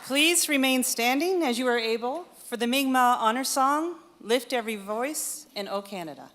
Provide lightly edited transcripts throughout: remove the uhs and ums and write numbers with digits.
Please remain standing as you are able for the Mi'kmaq Honor Song, Lift Every Voice in O Canada.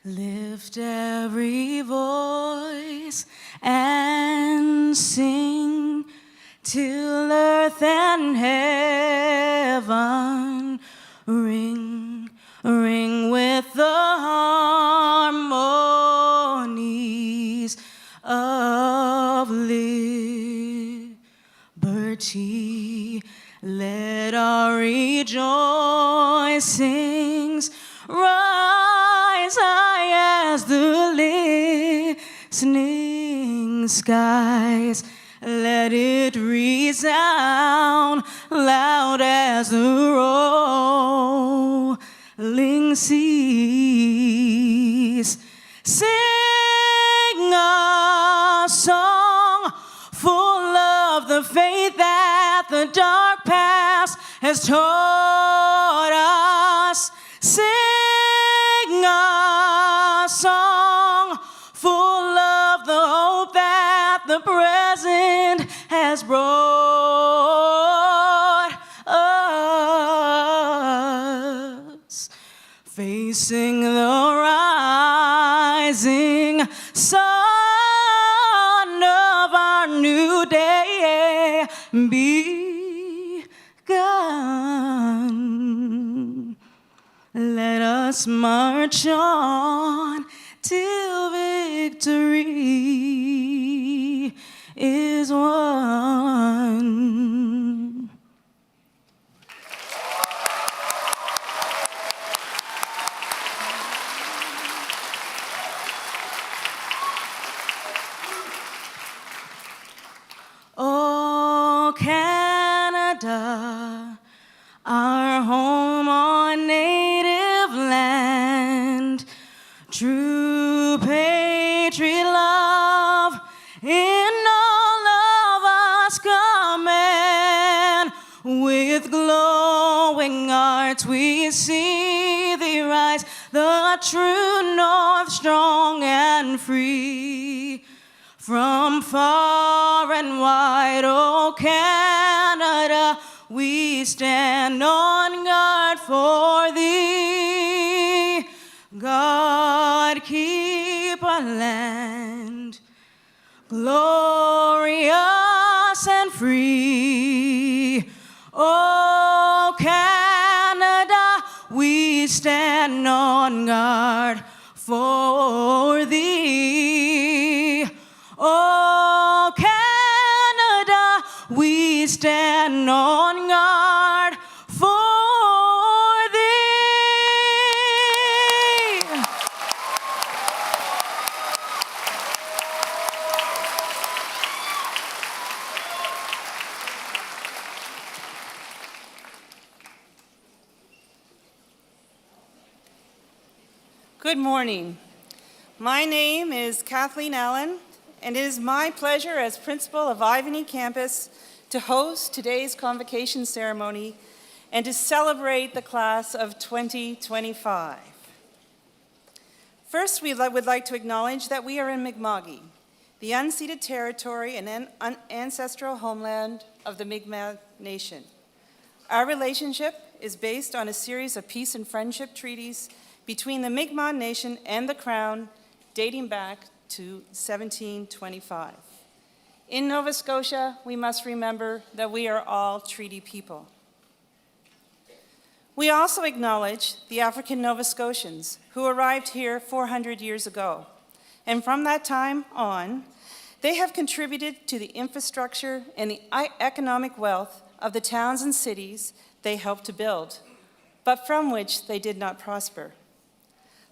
Lift every voice and sing till earth and heaven ring, ring with the harmonies of liberty. Let our rejoicings rise high as the listening skies. Let it resound loud as the rolling seas. Sing a song full of the faith that the dark past has taught us. Sing a song full of the hope that the present has brought us. Facing the rising sun of our new day begun. Let us us march on till victory is won. Oh, Canada, our home on native land, true patriot love in all of us command. With glowing hearts we see thee rise, the true north strong and free. From far and wide, oh Canada, we stand on guard for thee. God keep our land glorious and free. Oh Canada, we stand on guard for thee. Oh Canada, we stand on guard for thee. Good morning. My name is Kathleen Allen, and it is my pleasure as principal of Ivany campus to host today's convocation ceremony and to celebrate the class of 2025. First, we would like to acknowledge that we are in Mi'kma'ki, the unceded territory and ancestral homeland of the Mi'kmaq Nation. Our relationship is based on a series of peace and friendship treaties between the Mi'kmaq Nation and the Crown dating back to 1725. In Nova Scotia, we must remember that we are all treaty people. We also acknowledge the African Nova Scotians who arrived here 400 years ago. And from that time on, they have contributed to the infrastructure and the economic wealth of the towns and cities they helped to build, but from which they did not prosper.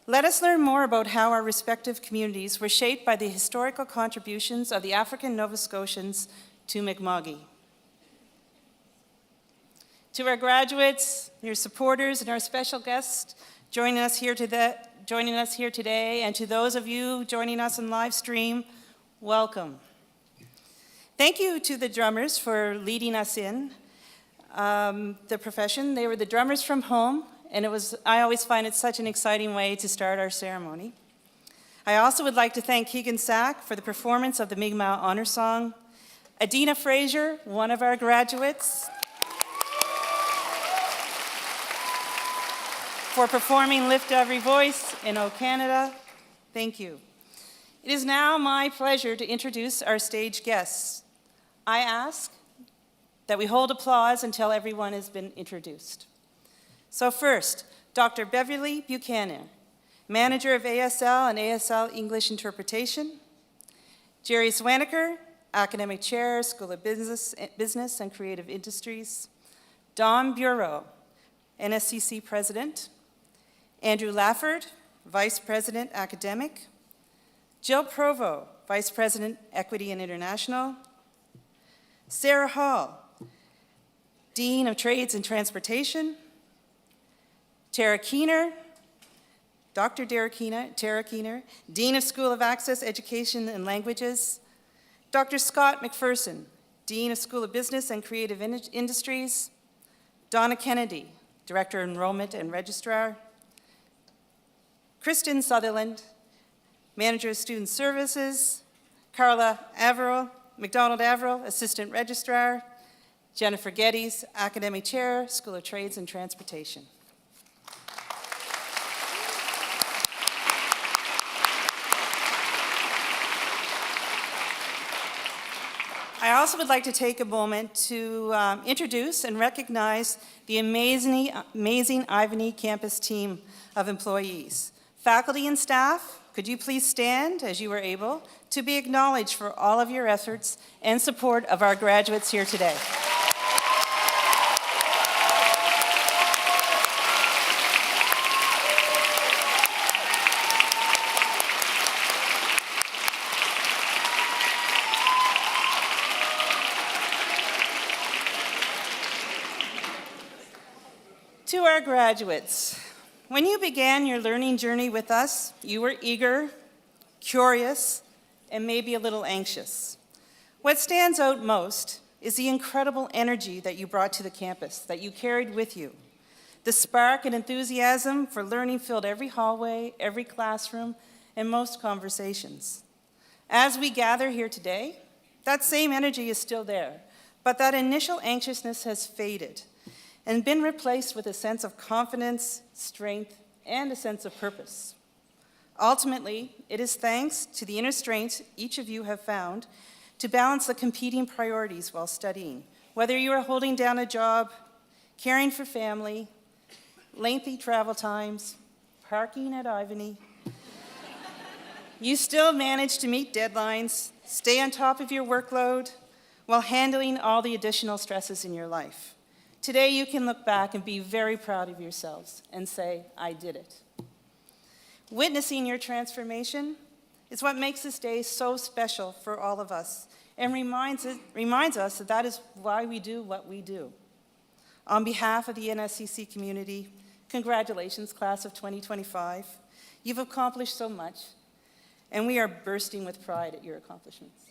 Let us learn more about how our respective communities were shaped by the historical contributions of the African Nova Scotians to Mi'kma'ki. To our graduates, your supporters, and our special guests joining us here today, and to those of you joining us on live stream, welcome. Thank you to the drummers for leading us in the profession. They were the drummers from home, and I always find it such an exciting way to start our ceremony. I also would like to thank Keegan Sack for the performance of the Mi'kmaq Honor Song, Adina Fraser, one of our graduates, for performing Lift Every Voice in O Canada. Thank you. It is now my pleasure to introduce our stage guests. I ask that we hold applause until everyone has been introduced. So first, Dr. Beverly Buchanan, Manager of ASL and ASL English Interpretation. Jerry Swaniker, Academic Chair, School of Business and Creative Industries. Don Bureau, NSCC President. Andrew Lafford, Vice President, Academic. Jill Provo, Vice President, Equity and International. Sarah Hall, Dean of Trades and Transportation. Tara Keener, Dr. Tara Keener, Dean of School of Access, Education and Languages. Dr. Scott McPherson, Dean of School of Business and Creative Industries. Donna Kennedy, Director of Enrollment and Registrar. Kristen Sutherland, Manager of Student Services. Carla McDonald Averill, Assistant Registrar. Jennifer Geddes, Academic Chair, School of Trades and Transportation. I also would like to take a moment to introduce and recognize the amazing Ivany campus team of employees. Faculty and staff, could you please stand as you are able to be acknowledged for all of your efforts and support of our graduates here today. To our graduates, when you began your learning journey with us, you were eager, curious, and maybe a little anxious. What stands out most is the incredible energy that you brought to the campus, that you carried with you. The spark and enthusiasm for learning filled every hallway, every classroom, and most conversations. As we gather here today, that same energy is still there, but that initial anxiousness has faded and been replaced with a sense of confidence, strength, and a sense of purpose. Ultimately, it is thanks to the inner strength each of you have found to balance the competing priorities while studying. Whether you are holding down a job, caring for family, lengthy travel times, parking at Ivany, you still manage to meet deadlines, stay on top of your workload, while handling all the additional stresses in your life. Today, you can look back and be very proud of yourselves and say, I did it. Witnessing your transformation is what makes this day so special for all of us and reminds us that is why we do what we do. On behalf of the nscc community, congratulations, class of 2025. You've accomplished so much, and we are bursting with pride at your accomplishments.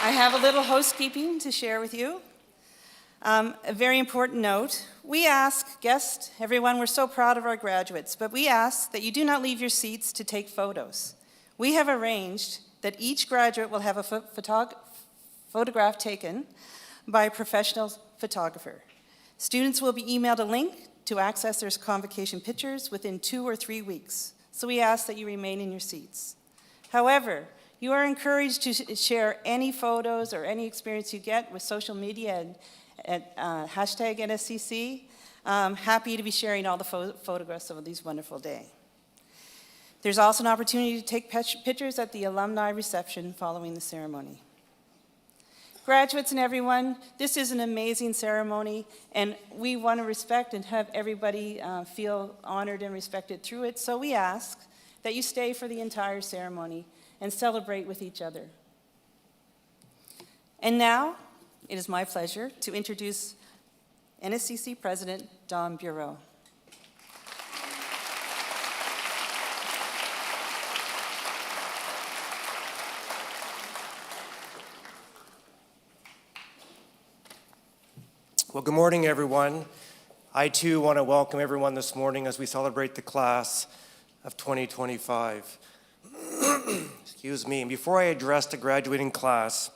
I have a little housekeeping to share with you. A very important note. We ask guests, everyone, we're so proud of our graduates, but we ask that you do not leave your seats to take photos. We have arranged that each graduate will have a photograph taken by a professional photographer. Students will be emailed a link to access their Convocation pictures within 2 or 3 weeks, so we ask that you remain in your seats. However, you are encouraged to share any photos or any experience you get with social media at hashtag #NSCC. Happy to be sharing all the photographs of this wonderful day. There's also an opportunity to take pictures at the alumni reception following the ceremony. Graduates and everyone, this is an amazing ceremony, and we want to respect and have everybody feel honored and respected through it, so we ask that you stay for the entire ceremony and celebrate with each other. And now, it is my pleasure to introduce NSCC President Don Bureau. Well, good morning, everyone. I, too, want to welcome everyone this morning as we celebrate the class of 2025. Excuse me. And before I address the graduating class,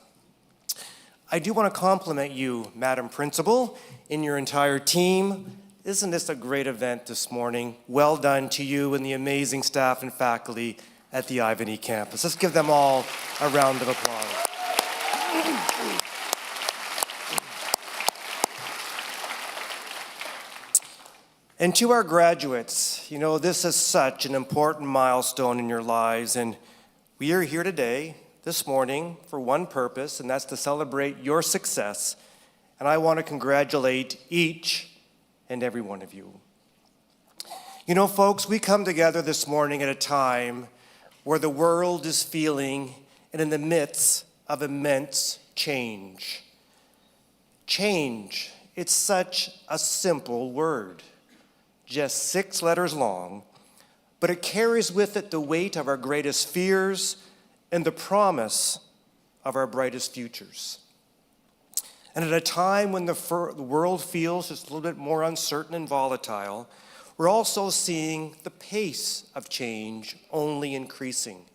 I do want to compliment you, Madam Principal, and your entire team. Isn't this a great event this morning? Well done to you and the amazing staff and faculty at the Ivany campus. Let's give them all a round of applause. And to our graduates, you know, this is such an important milestone in your lives, and we are here today, this morning, for one purpose, and that's to celebrate your success. And I want to congratulate each and every one of you. You know, folks, we come together this morning at a time where the world is feeling and in the midst of immense change. Change, it's such a simple word. Just 6 letters long, but it carries with it the weight of our greatest fears and the promise of our brightest futures. And at a time when the world feels just a little bit more uncertain and volatile, we're also seeing the pace of change only increasing.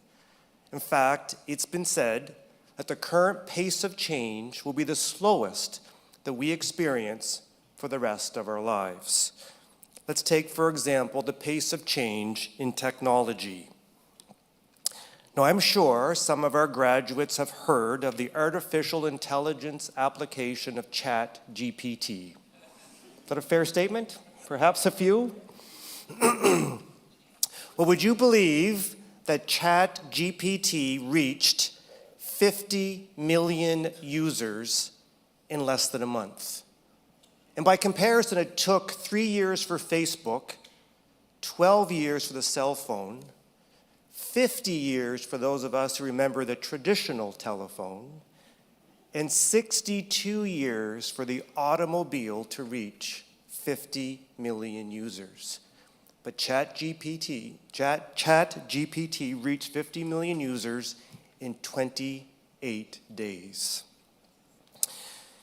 In fact, it's been said that the current pace of change will be the slowest that we experience for the rest of our lives. Let's take, for example, the pace of change in technology. Now, I'm sure some of our graduates have heard of the artificial intelligence application of ChatGPT. Is that a fair statement? Perhaps a few? Well, would you believe that ChatGPT reached 50 million users in less than a month? And by comparison, it took 3 years for Facebook, 12 years for the cell phone, 50 years for those of us who remember the traditional telephone, and 62 years for the automobile to reach 50 million users. But ChatGPT reached 50 million users in 28 days.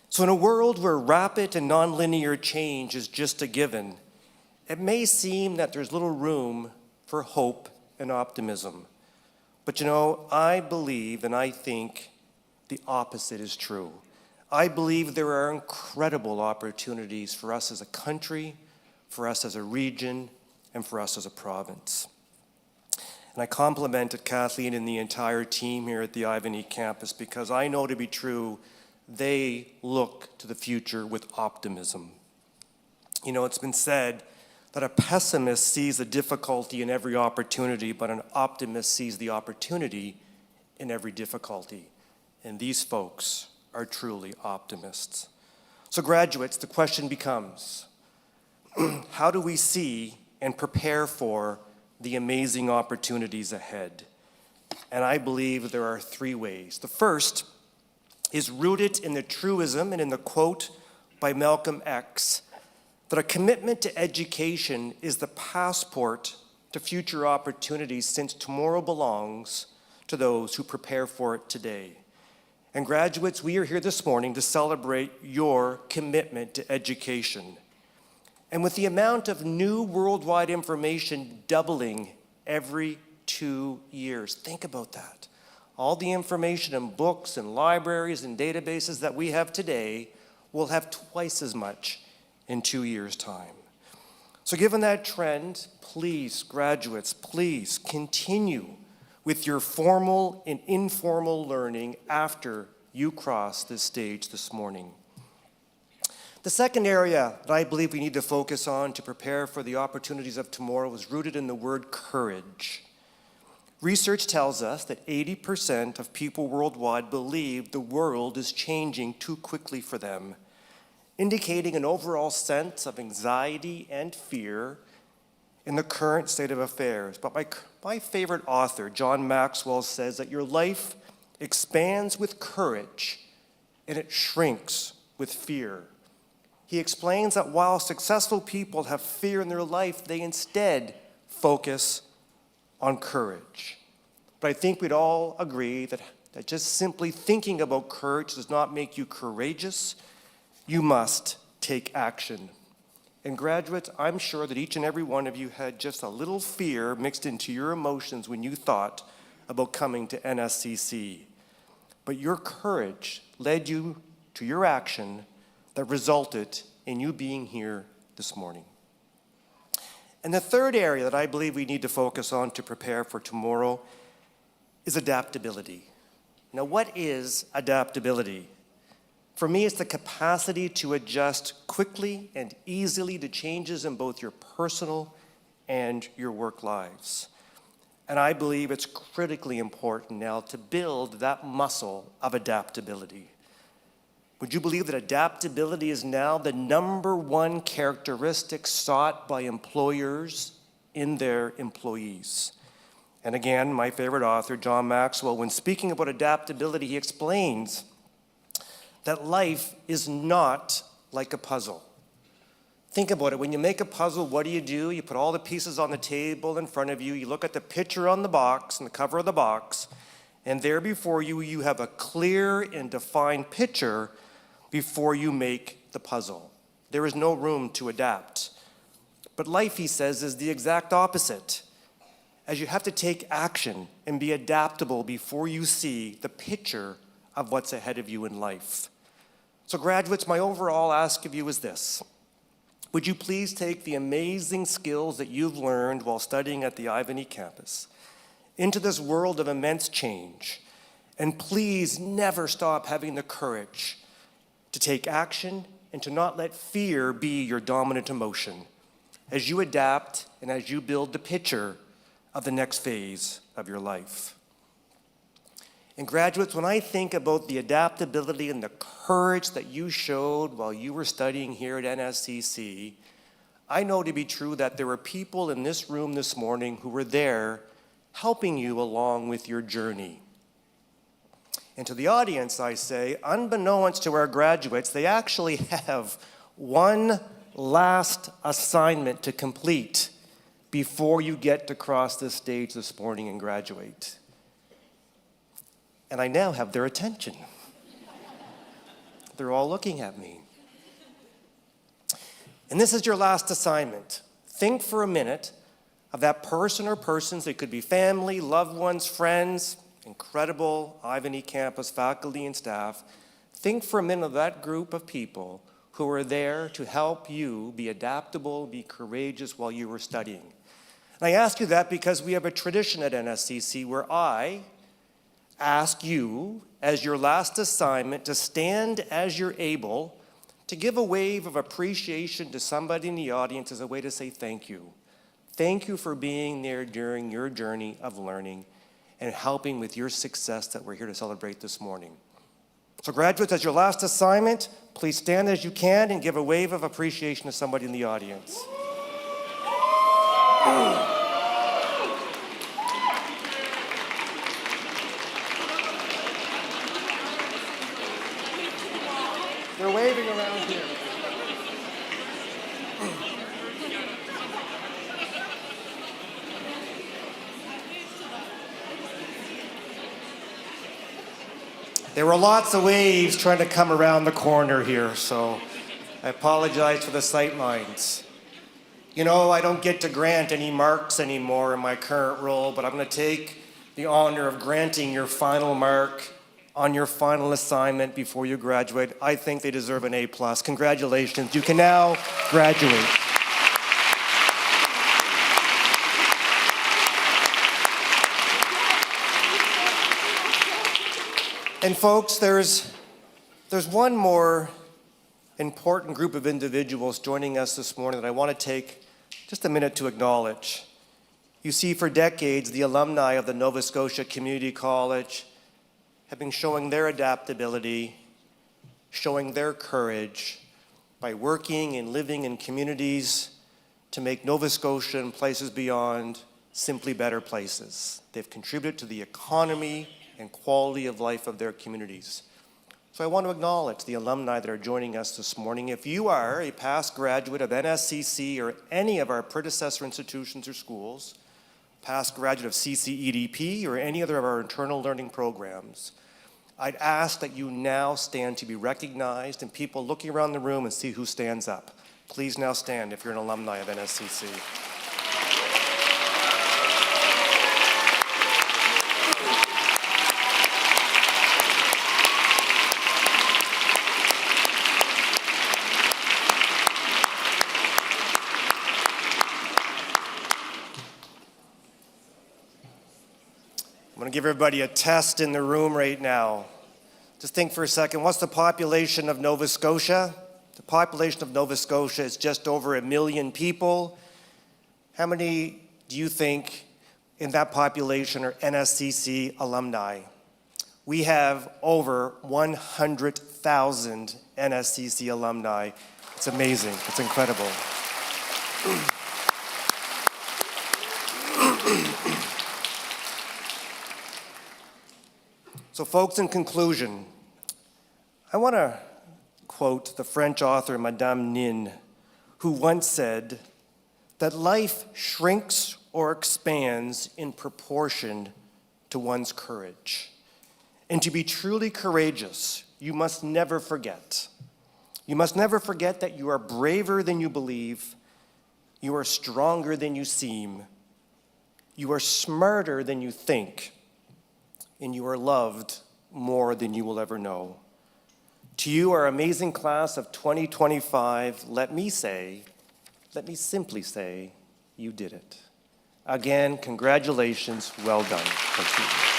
So in a world where rapid and nonlinear change is just a given, it may seem that there's little room for hope and optimism. But you know, I believe and I think the opposite is true. I believe there are incredible opportunities for us as a country, for us as a region, and for us as a province. And I complimented Kathleen and the entire team here at the Ivany campus because I know to be true, they look to the future with optimism. You know, it's been said that a pessimist sees the difficulty in every opportunity, but an optimist sees the opportunity in every difficulty. And these folks are truly optimists. So graduates, the question becomes, how do we see and prepare for the amazing opportunities ahead? And I believe there are 3 ways. The first is rooted in the truism and in the quote by Malcolm X that a commitment to education is the passport to future opportunities, since tomorrow belongs to those who prepare for it today. And graduates, we are here this morning to celebrate your commitment to education. And with the amount of new worldwide information doubling every 2 years, think about that. All the information in books and libraries and databases that we have today will have twice as much in 2 years' time. So given that trend, please, graduates, please continue with your formal and informal learning after you cross this stage this morning. The second area that I believe we need to focus on to prepare for the opportunities of tomorrow is rooted in the word courage. Research tells us that 80% of people worldwide believe the world is changing too quickly for them, indicating an overall sense of anxiety and fear in the current state of affairs. But my favorite author, John Maxwell, says that your life expands with courage and it shrinks with fear. He explains that while successful people have fear in their life, they instead focus on courage. But I think we'd all agree that just simply thinking about courage does not make you courageous. You must take action. And graduates, I'm sure that each and every one of you had just a little fear mixed into your emotions when you thought about coming to NSCC. But your courage led you to your action that resulted in you being here this morning. And the third area that I believe we need to focus on to prepare for tomorrow is adaptability. Now, what is adaptability? For me, it's the capacity to adjust quickly and easily to changes in both your personal and your work lives. And I believe it's critically important now to build that muscle of adaptability. Would you believe that adaptability is now the #1 characteristic sought by employers in their employees? And again, my favorite author, John Maxwell, when speaking about adaptability, he explains that life is not like a puzzle. Think about it. When you make a puzzle, what do? You put all the pieces on the table in front of you. You look at the picture on the box, and the cover of the box, and there before you, you have a clear and defined picture before you make the puzzle. There is no room to adapt. But life, he says, is the exact opposite, as you have to take action and be adaptable before you see the picture of what's ahead of you in life. So graduates, my overall ask of you is this. would you please take the amazing skills that you've learned while studying at the Ivany campus into this world of immense change, and please never stop having the courage to take action and to not let fear be your dominant emotion as you adapt and as you build the picture of the next phase of your life. And graduates, when I think about the adaptability and the courage that you showed while you were studying here at NSCC, I know to be true that there were people in this room this morning who were there helping you along with your journey. And to the audience, I say, unbeknownst to our graduates, they actually have one last assignment to complete before you get to cross this stage this morning and graduate. And I now have their attention. They're all looking at me. And this is your last assignment. Think for a minute of that person or persons. It could be family, loved ones, friends, incredible Ivany campus faculty and staff. Think for a minute of that group of people who are there to help you be adaptable, be courageous while you were studying. And I ask you that because we have a tradition at NSCC where I ask you, as your last assignment, to stand as you're able, to give a wave of appreciation to somebody in the audience as a way to say thank you. Thank you for being there during your journey of learning and helping with your success that we're here to celebrate this morning. So graduates, as your last assignment, please stand as you can and give a wave of appreciation to somebody in the audience. They're waving around here. There were lots of waves trying to come around the corner here, so I apologize for the sight lines. You know, I don't get to grant any marks anymore in my current role, but I'm going to take the honor of granting your final mark on your final assignment before you graduate. I think they deserve an A+. Congratulations. You can now graduate. And folks, there's one more important group of individuals joining us this morning that I want to take just a minute to acknowledge. You see, for decades, the alumni of the Nova Scotia Community College have been showing their adaptability, showing their courage by working and living in communities to make Nova Scotia and places beyond simply better places. They've contributed to the economy and quality of life of their communities. So I want to acknowledge the alumni that are joining us this morning. If you are a past graduate of NSCC or any of our predecessor institutions or schools, past graduate of CCEDP or any other of our internal learning programs, I'd ask that you now stand to be recognized, and people looking around the room and see who stands up. Please now stand if you're an alumni of NSCC. I'm going to give everybody a test in the room right now. Just think for a second, what's the population of Nova Scotia? The population of Nova Scotia is just over 1 million people. How many do you think in that population are NSCC alumni? We have over 100,000 NSCC alumni. It's amazing, it's incredible. So folks, in conclusion, I want to quote the French author Madame Nin, who once said that life shrinks or expands in proportion to one's courage. And to be truly courageous, you must never forget. You must never forget that you are braver than you believe, you are stronger than you seem, you are smarter than you think, and you are loved more than you will ever know. To you, our amazing class of 2025, let me say, let me simply say, you did it. Again, congratulations, well done. Thank you.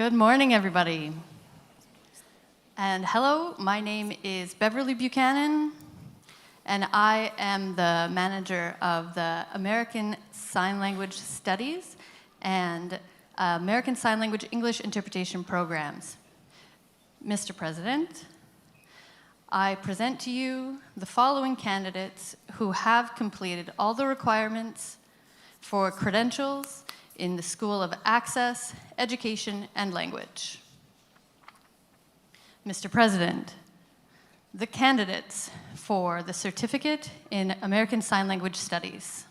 Good morning, everybody. And hello, my name is Beverly Buchanan, and I am the manager of the American Sign Language Studies and American Sign Language English Interpretation Programs. Mr. President, I present to you the following candidates who have completed all the requirements for credentials in the School of Access, Education, and Language. Mr. President, the candidates for the Certificate in American Sign Language Studies.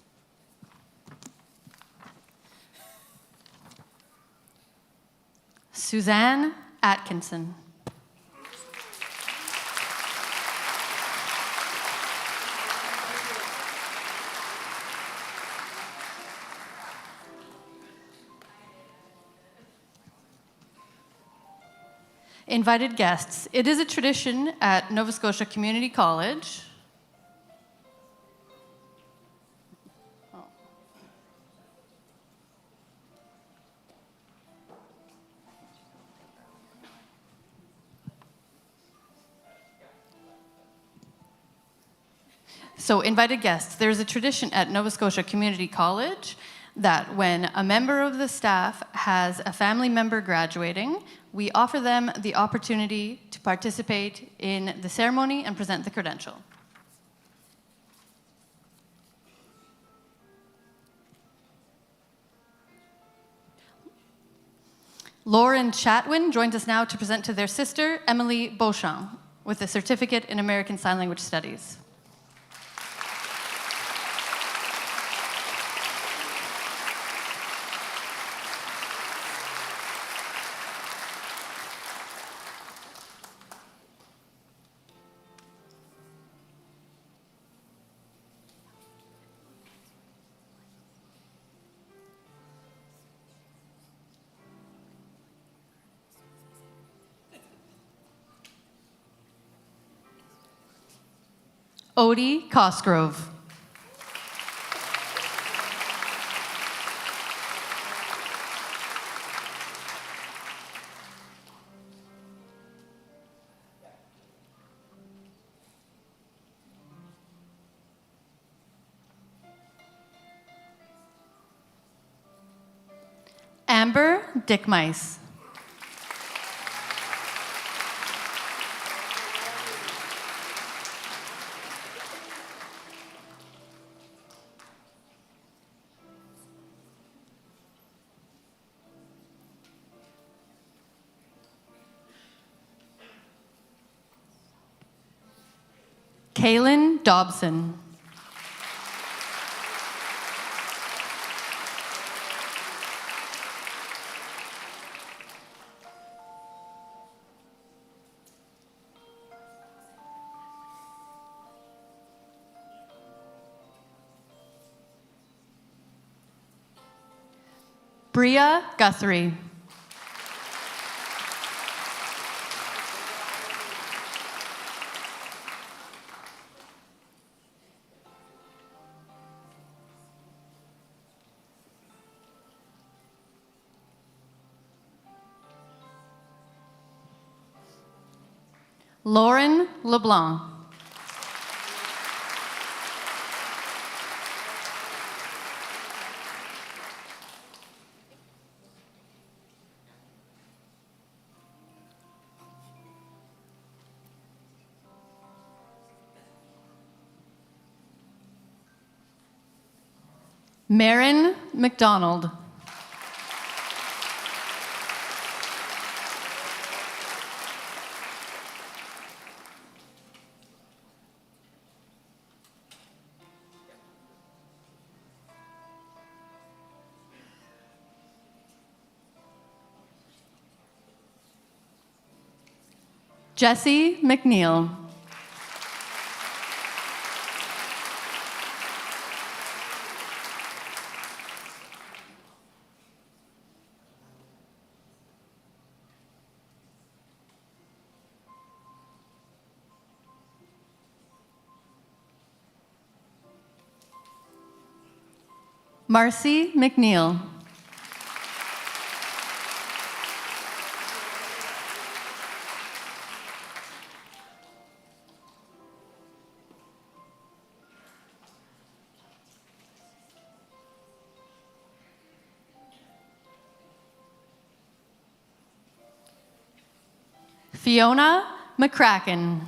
Suzanne Atkinson. Invited guests. It is a tradition at Nova Scotia Community College So invited guests, there's a tradition at Nova Scotia Community College that when a member of the staff has a family member graduating, we offer them the opportunity to participate in the ceremony and present the credential. Lauren Chatwin joins us now to present to their sister, Emily Beauchamp, with a certificate in American Sign Language Studies. Odie Cosgrove. Amber Dickmice. Kaylin Dobson. Bria Guthrie. Lauren LeBlanc. Marin McDonald. Jesse McNeil. Marcy McNeil. Fiona McCracken.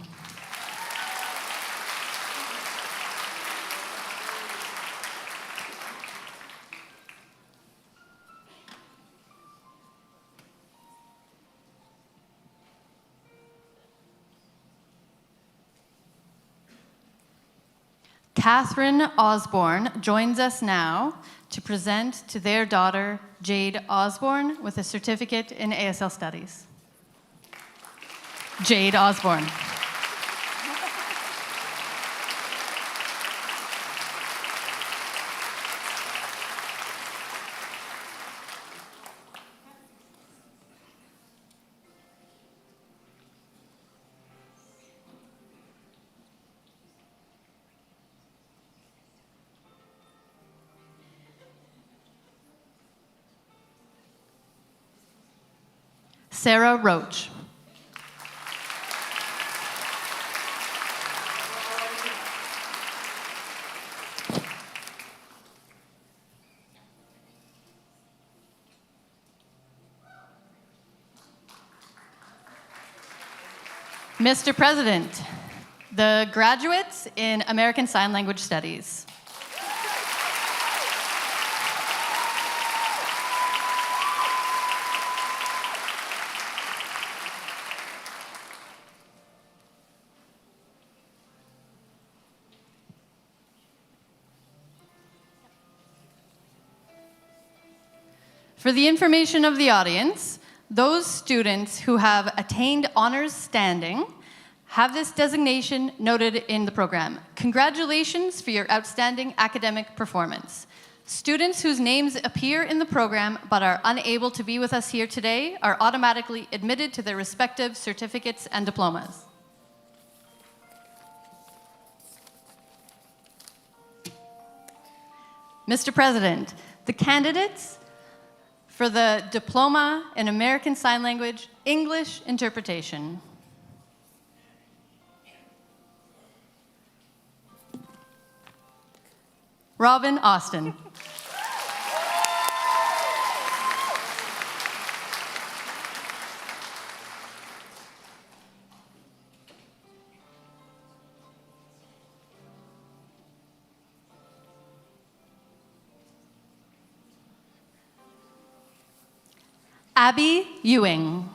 Catherine Osborne joins us now to present to their daughter, Jade Osborne, with a certificate in ASL Studies. Jade Osborne. Sarah Roach. Mr. President, the graduates in American Sign Language Studies. For the information of the audience, those students who have attained honors standing have this designation noted in the program. Congratulations for your outstanding academic performance. Students whose names appear in the program but are unable to be with us here today are automatically admitted to their respective certificates and diplomas. Mr. President, the candidates for the Diploma in American Sign Language English Interpretation. Robin Austin. Abby Ewing.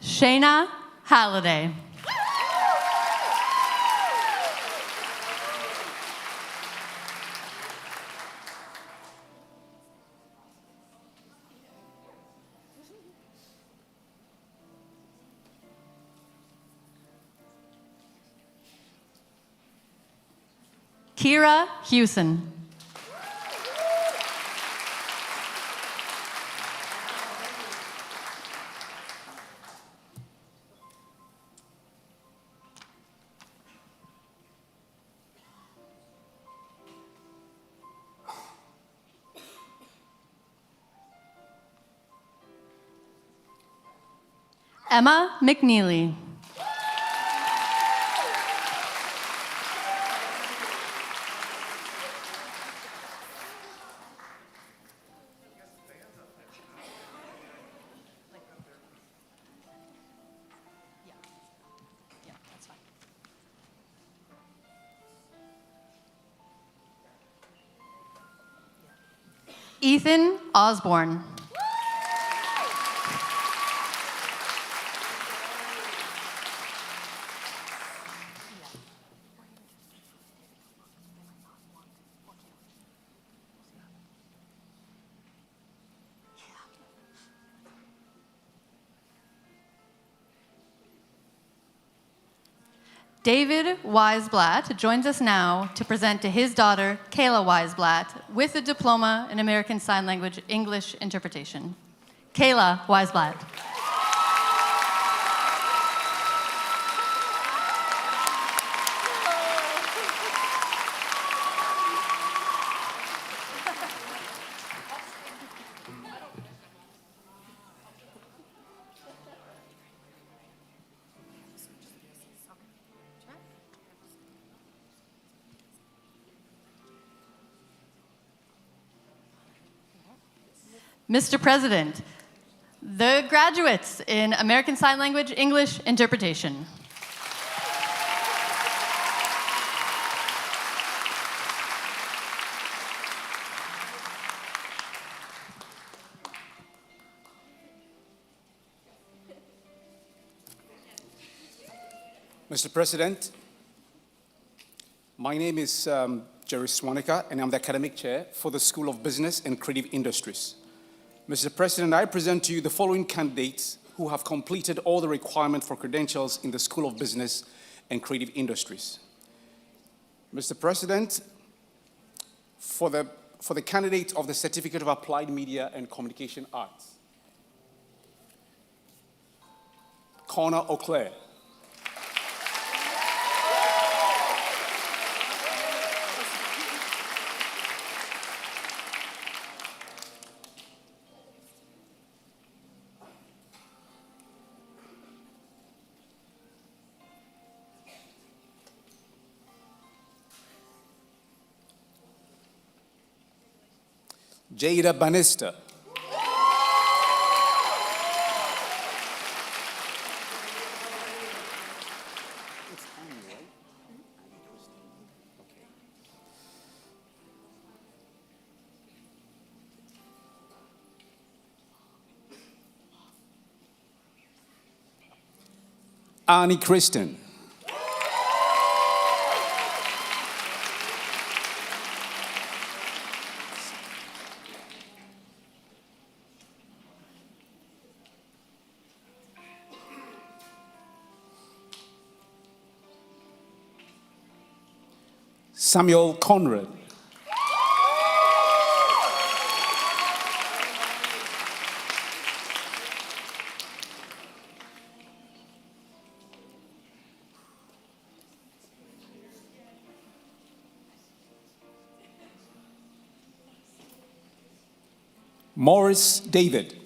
Shayna Halliday. Kira Hewson. Emma McNeely. Ethan Osborne. David Weisblatt joins us now to present to his daughter, Kayla Weisblatt, with a diploma in American Sign Language English interpretation. Kayla Weisblatt. Mr. President, the graduates in American Sign Language English interpretation. Mr. President, my name is Jerry Swanica, and I'm the Academic Chair for the School of Business and Creative Industries. Mr. President, I present to you the following candidates who have completed all the requirements for credentials in the School of Business and Creative Industries. Mr. President, for the candidate of the Certificate of Applied Media and Communication Arts, Connor O'Clair. Jada Bannister. Annie Kristen. Samuel Conrad. Morris David.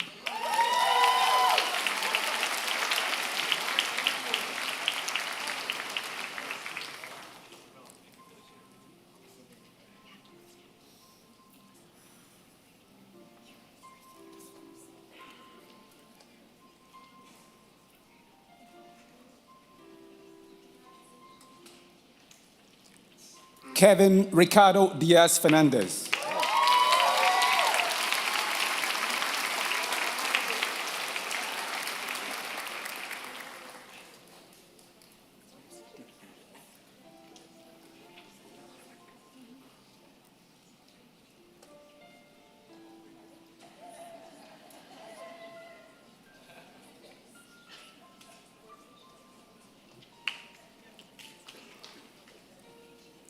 Kevin Ricardo Diaz Fernandez.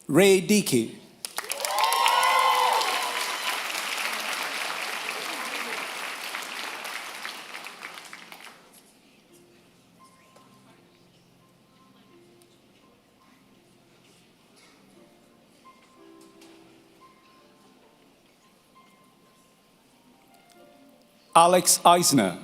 Ray Dickey. Alex Eisner.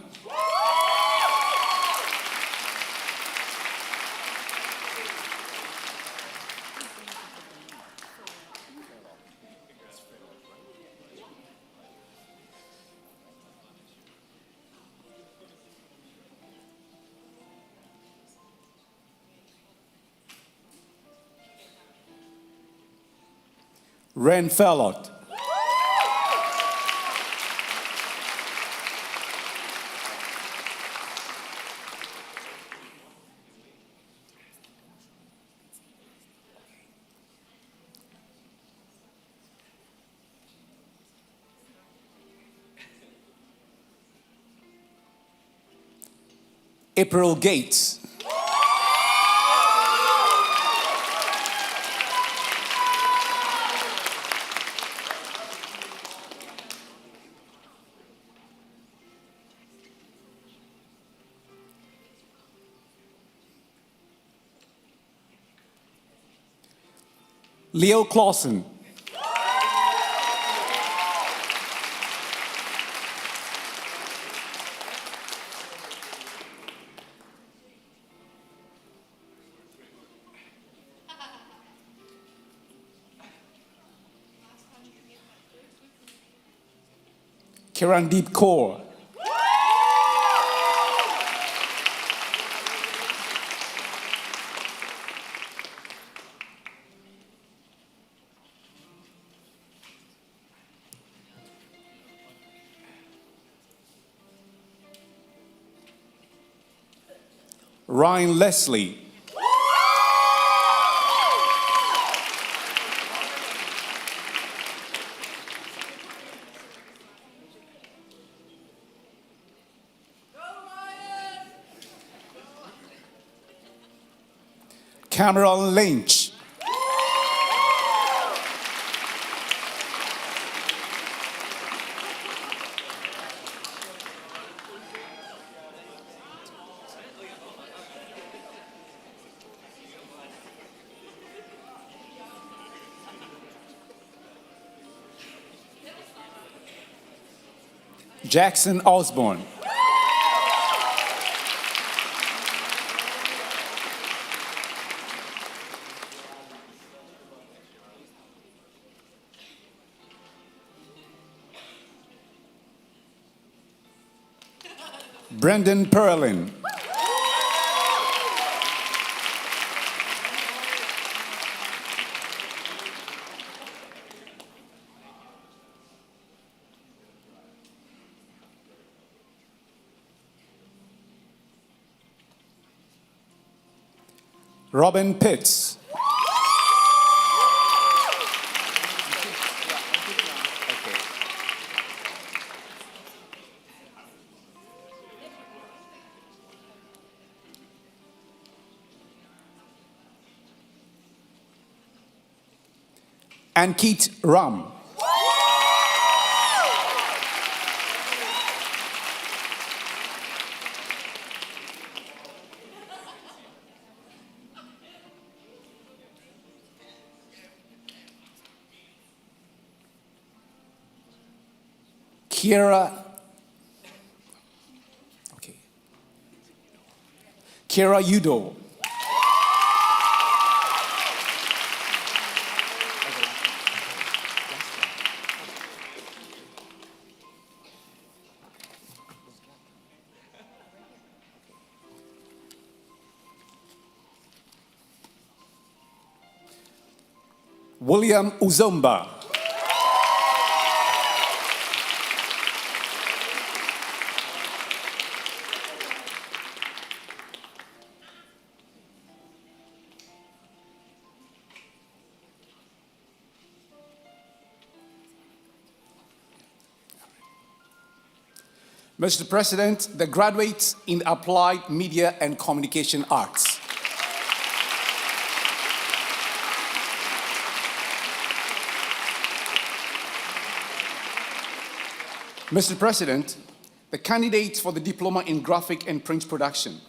Ren Fallot. April Gates. Leo Clausen. Kirandeep Kaur. Ryan Leslie. Cameron Lynch. Jackson Osborne. Brendan Perlin. Robin Pitts. Ankit Ram. Kira Udo. William Uzomba. Mr. President, the graduates in Applied Media and Communication Arts. Mr. President, the candidates for the Diploma in Graphic and Print Production.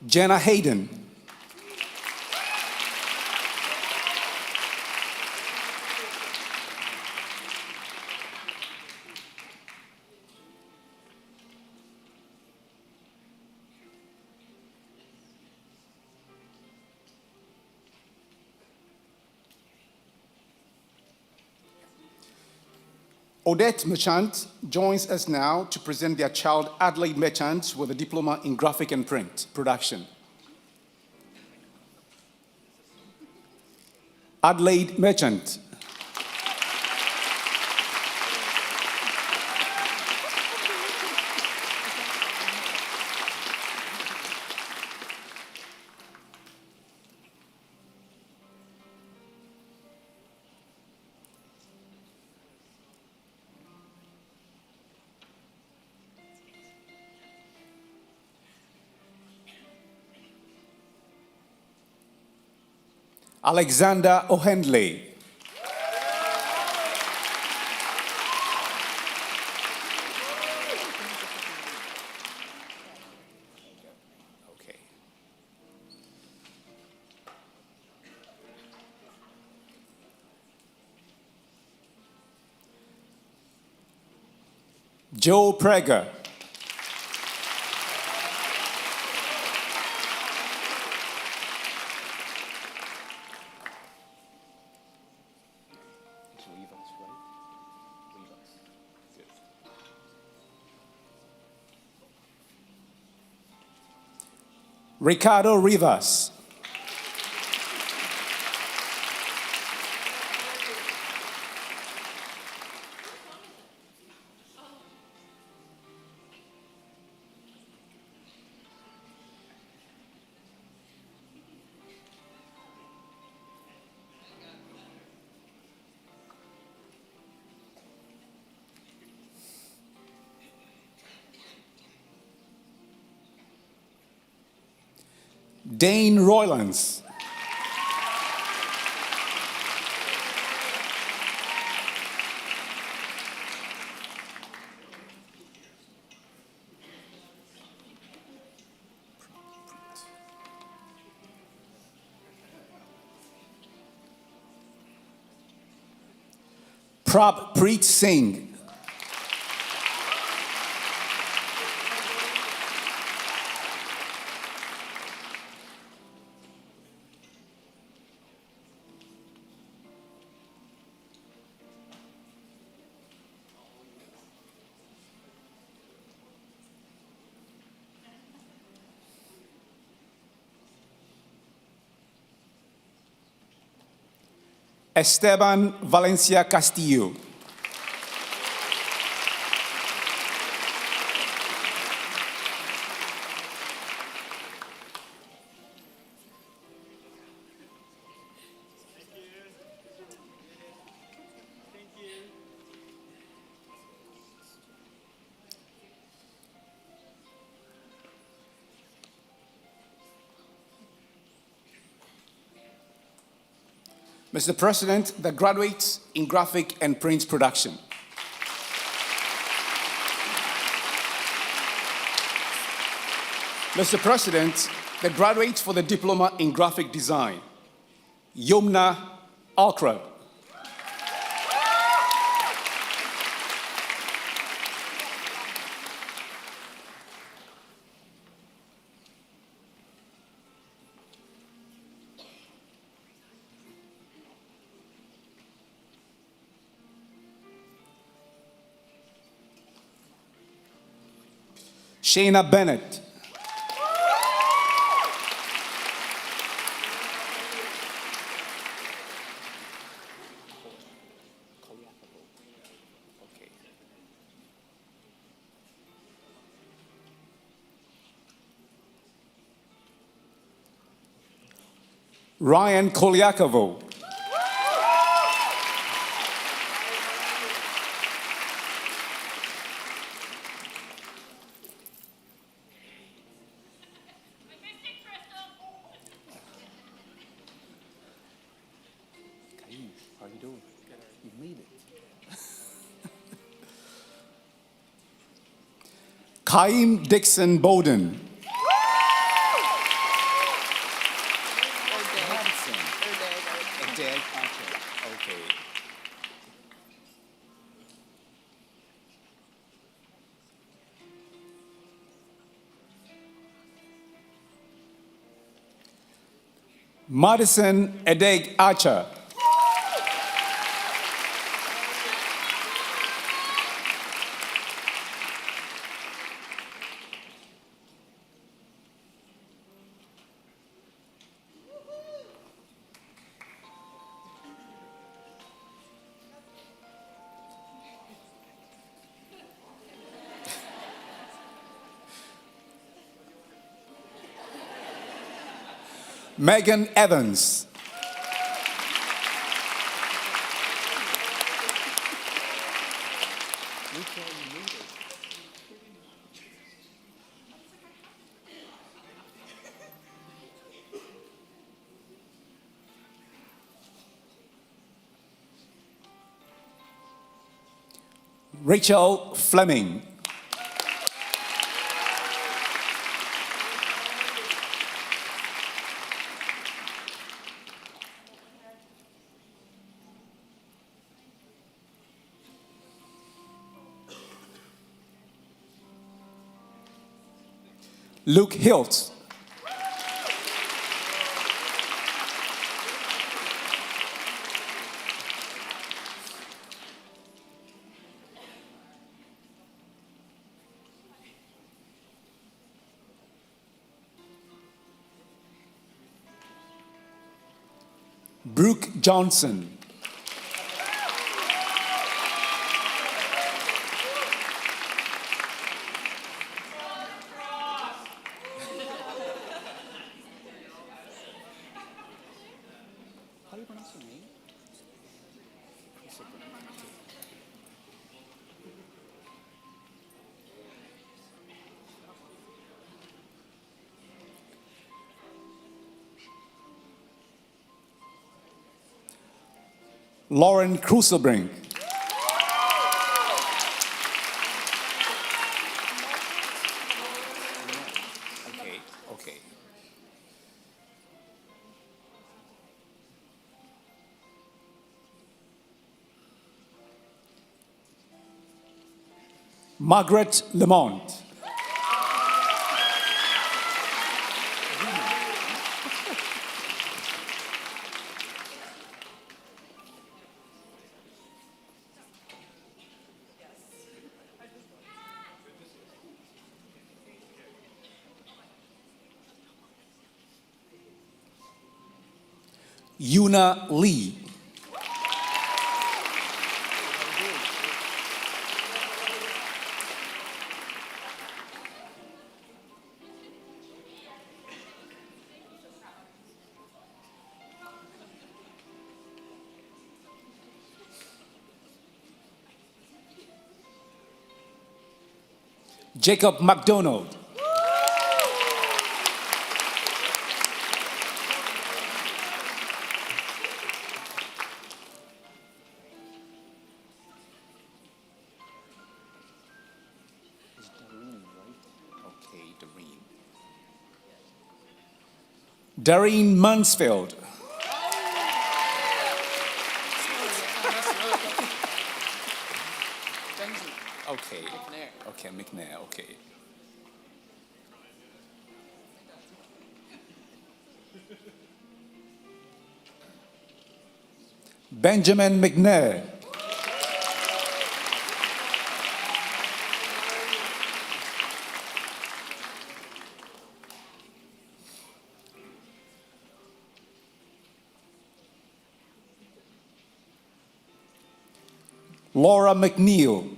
Jenna Hayden. Odette Merchant joins us now to present their child Adelaide Merchant with a diploma in graphic and print production. Adelaide Merchant. Alexander O'Hendley. Okay. Joe Prager. Ricardo Rivas. Dane Roylance. Prabpreet Singh. Esteban Valencia Castillo. Mr. President, the graduates in graphic and print production. Mr. President, the graduates for the diploma in graphic design. Yomna Alkrab. Shayna Bennett. Ryan Kolyakovo. How are you doing? You made it. Kaim Dixon Bowden. Okay. Madison Edeg Archer. Megan Evans. Rachel Fleming. Luke Hilt. Brooke Johnson. How do you pronounce your name? Lauren Cruselbrink. Okay. Margaret Lamont. Yuna Lee. Jacob McDonald. Darlene Mansfield. Okay, McNair, okay. Benjamin McNair. Laura McNeil.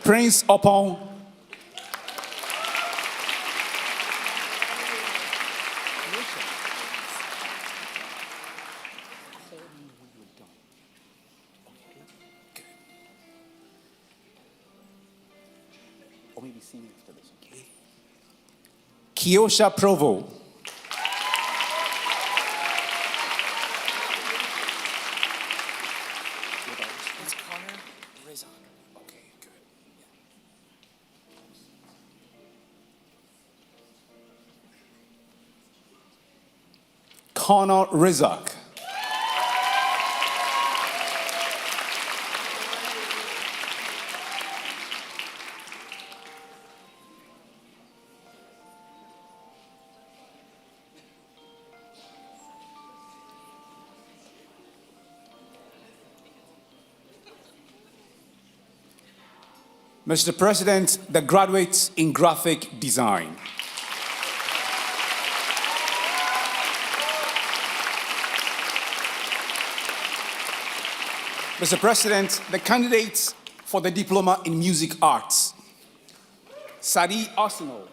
Prince Opon. Kiosha Provo. Connor Rizak. Mr. President, the graduates in graphic design. Mr. President, the candidates for the Diploma in Music Arts. Sadi Arsenal.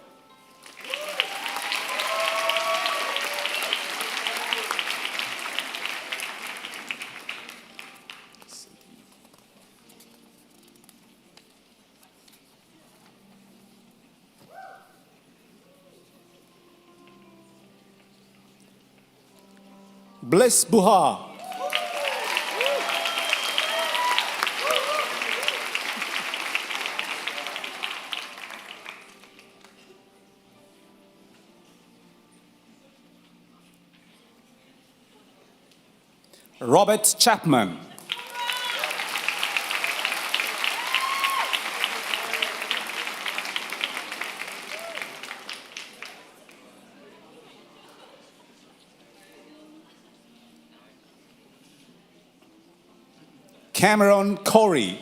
Bliss Buha. Robert Chapman. Cameron Corey.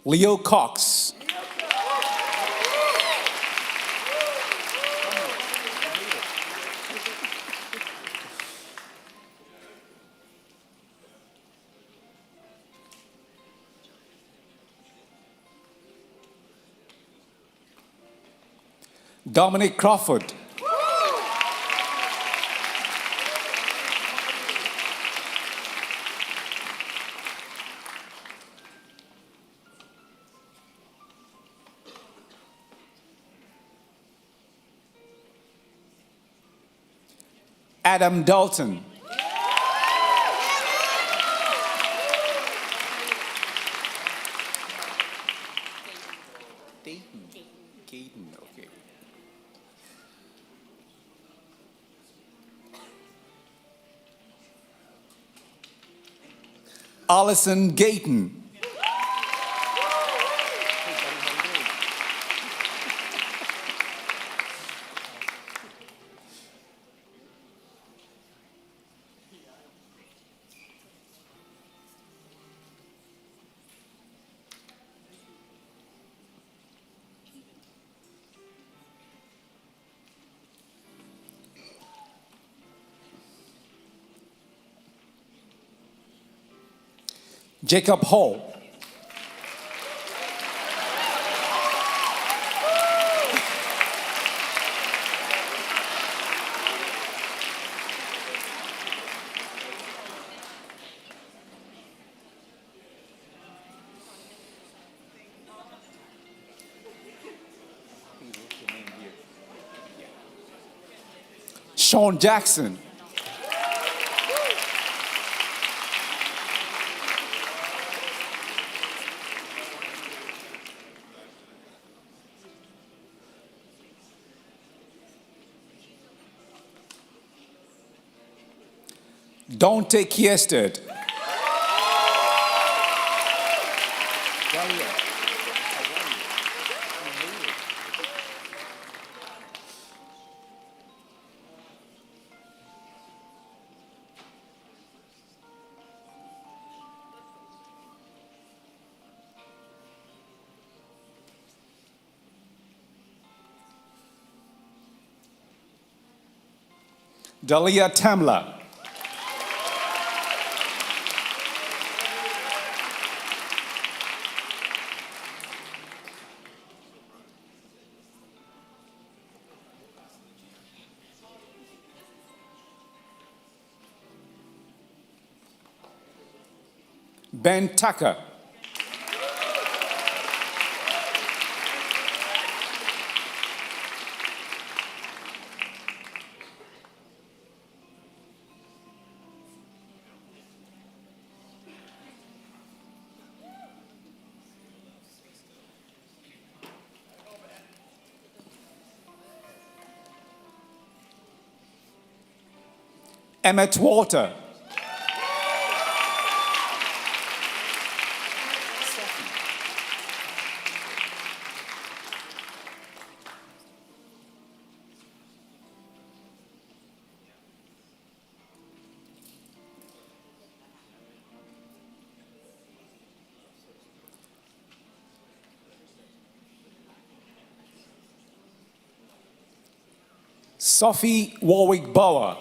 Leo Cox. Dominic Crawford. Adam Dalton. Gaten, okay. Allison Gayton. Jacob Hall. Sean Jackson. Dante Kiested. Dalia Tamla. Ben Tucker. Emmett Walter. Sophie Warwick Bauer.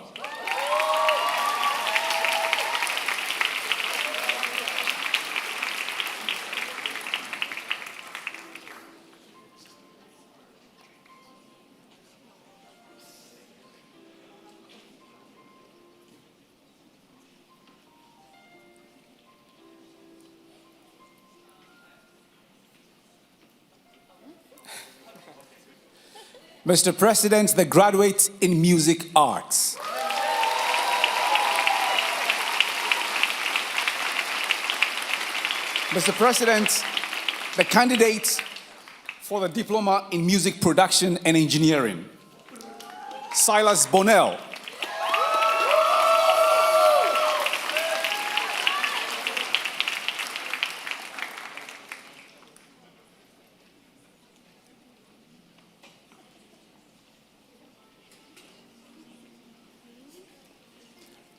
Mr. President, the graduates in music arts. Mr. President, the candidates for the diploma in music production and engineering. Silas Bonnell.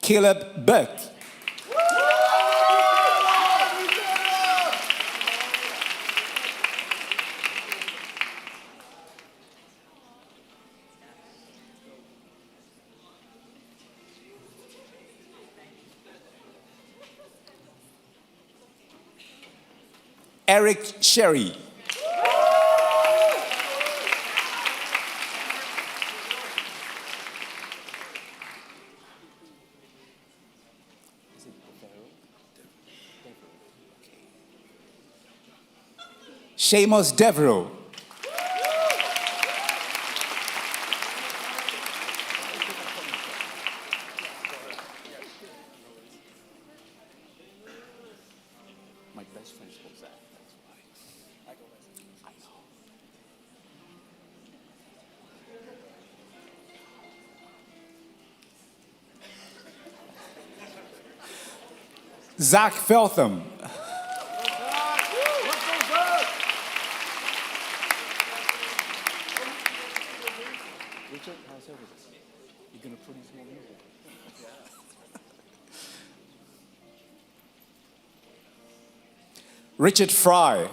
Caleb Burke. Eric Sherry. Seamus Devereaux. My best friend spoke that. That's why. I know. Zach Feltham. You're going to produce more music. Richard Fry.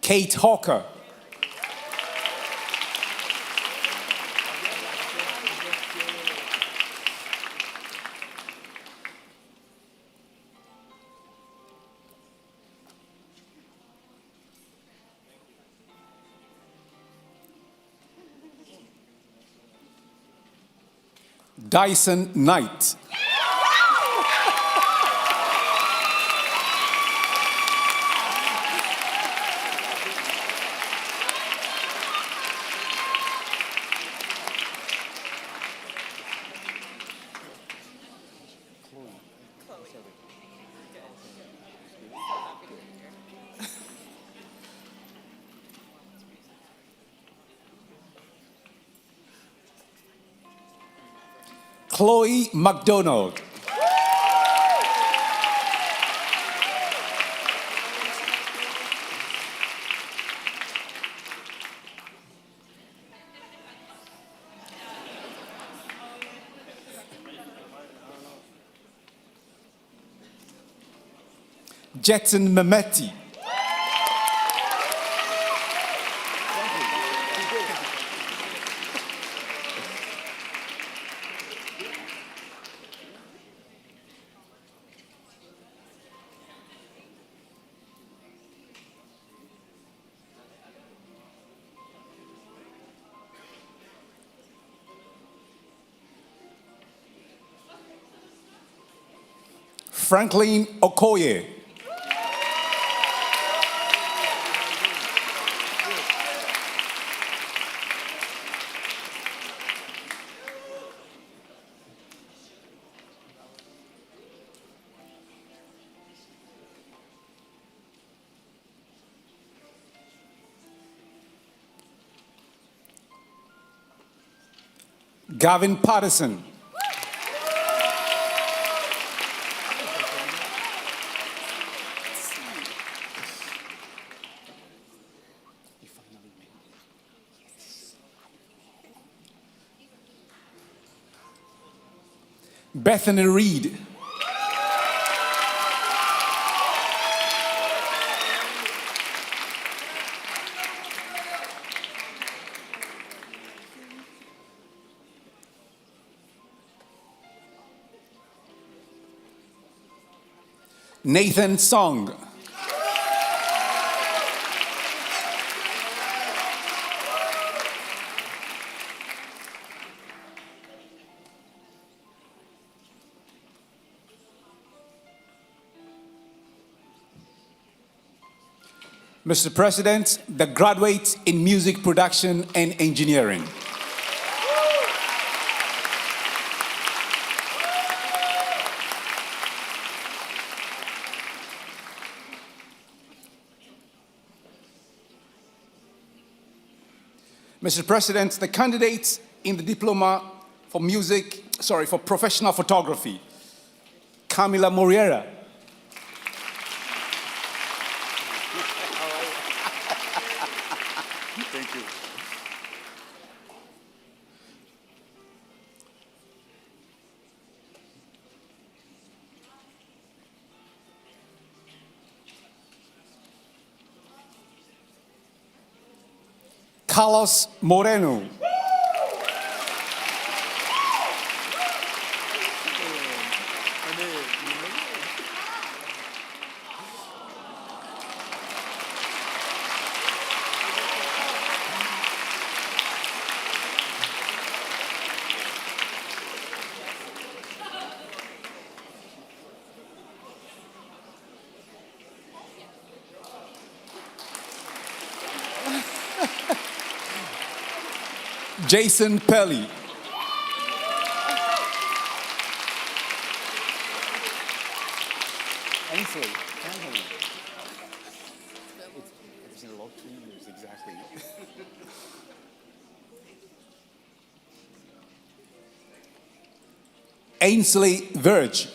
Kate Hawker. Dyson Knight. Chloe MacDonald. Jetson Mehmeti. Franklin Okoye. Gavin Patterson. Bethany Reed. Nathan Song. Mr. President, the graduates in music production and engineering. Mr. President, the candidates in the diploma for for professional photography. Camila Moriera. Thank you. Carlos Moreno. Jason Pelly. Ainsley. It's been a long 2 years, exactly. Ainsley Verge.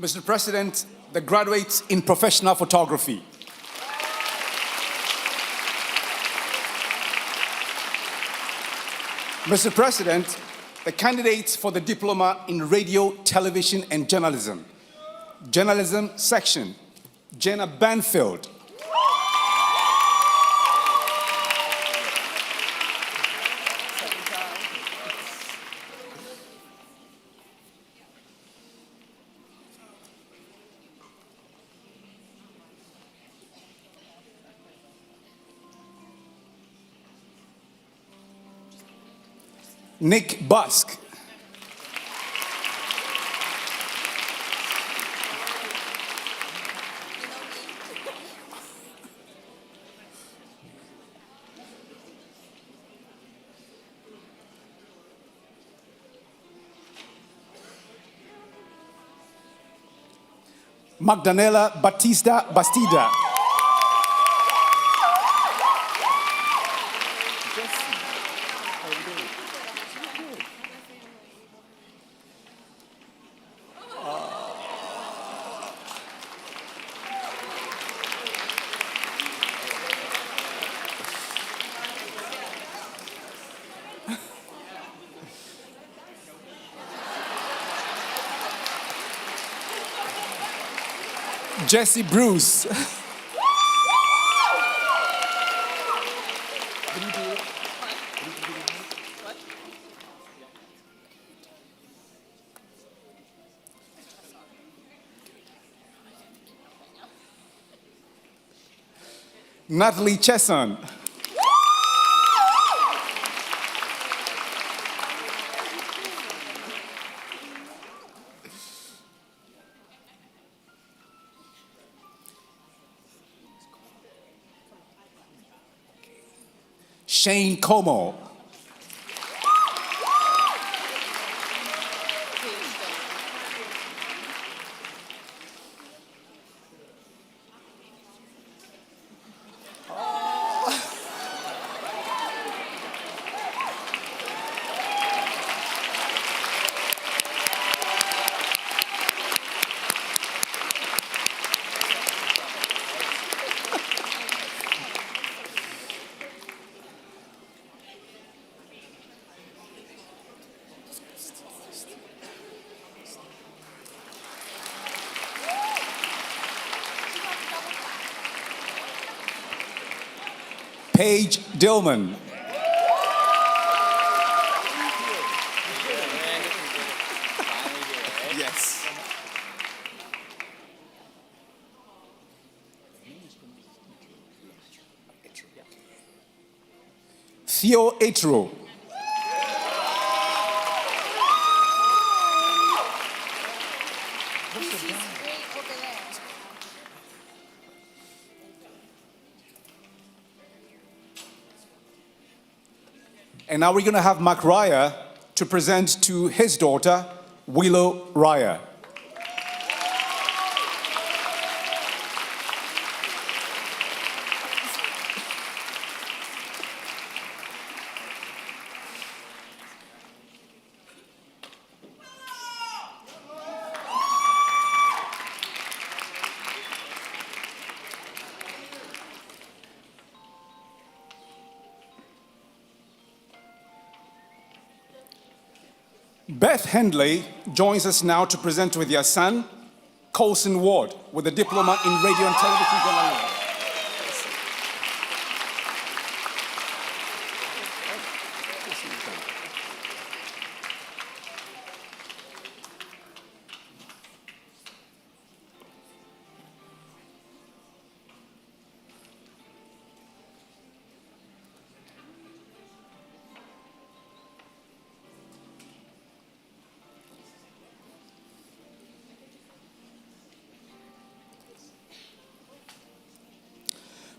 Mr. President, the graduates in professional photography. Mr. President, the candidates for the diploma in radio, television, and journalism. Journalism section, Jenna Banfield. Nick Busk. Magdalena Batista Bastida. Jesse Bruce. Natalie Chesson. Shane Como. Paige Dillman. Yes. Theo Etro. And now we're going to have Mark Ryer to present to his daughter, Willow Ryer. Beth Hendley joins us now to present with their son, Colson Ward, with a diploma in radio and television journalism.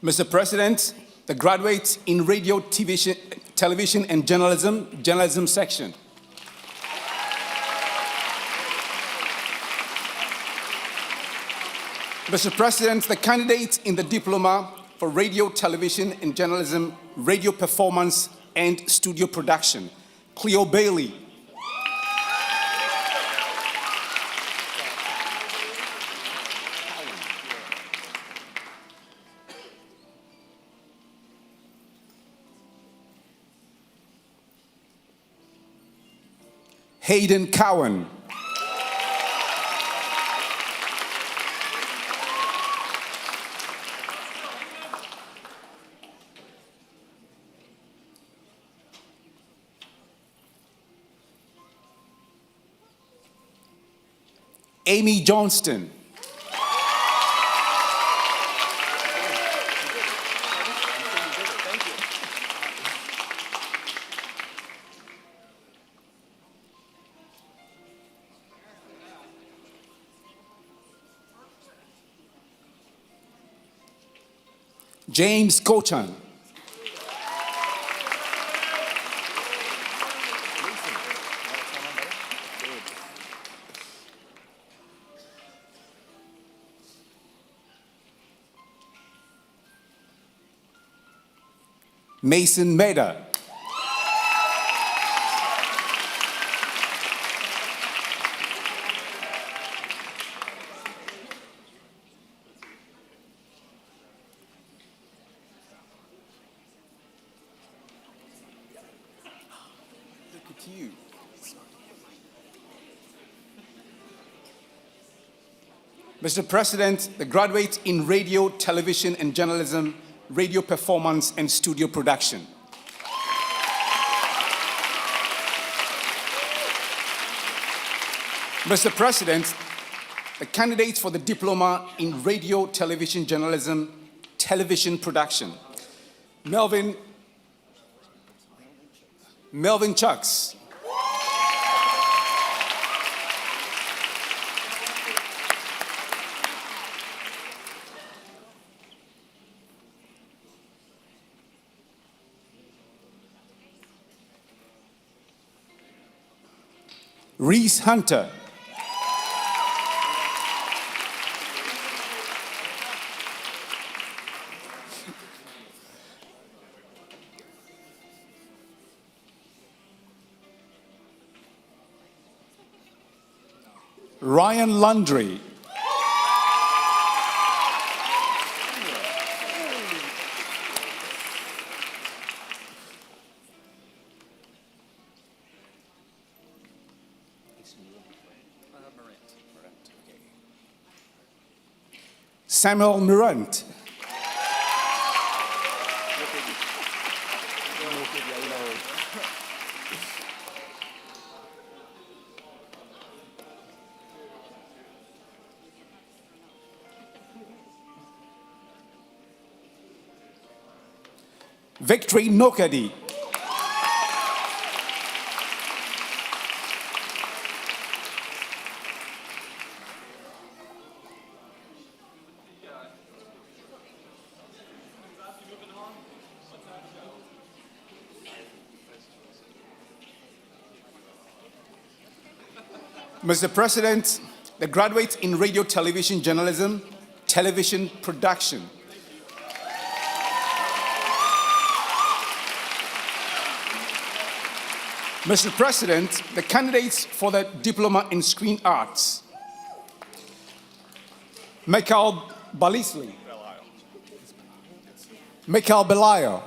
Mr. President, the graduates in radio, television, and journalism section. Mr. President, the candidates in the diploma for radio, television, and journalism, radio performance, and studio production. Cleo Bailey. Hayden Cowan. Amy Johnston. James Kochan. Mason Meda. Mr. President, the graduates in radio, television, and journalism, radio performance, and studio production. Mr. President, the candidates for the diploma in radio, television, journalism, television production. Melvin Chucks. Reese Hunter. Ryan Landry. Samuel Murant. Victory Nokadi. Mr. President, the graduates in radio, television, journalism, television production. Mr. President, the candidates for the Diploma in Screen Arts. Michael Balisli. Michael Belayo.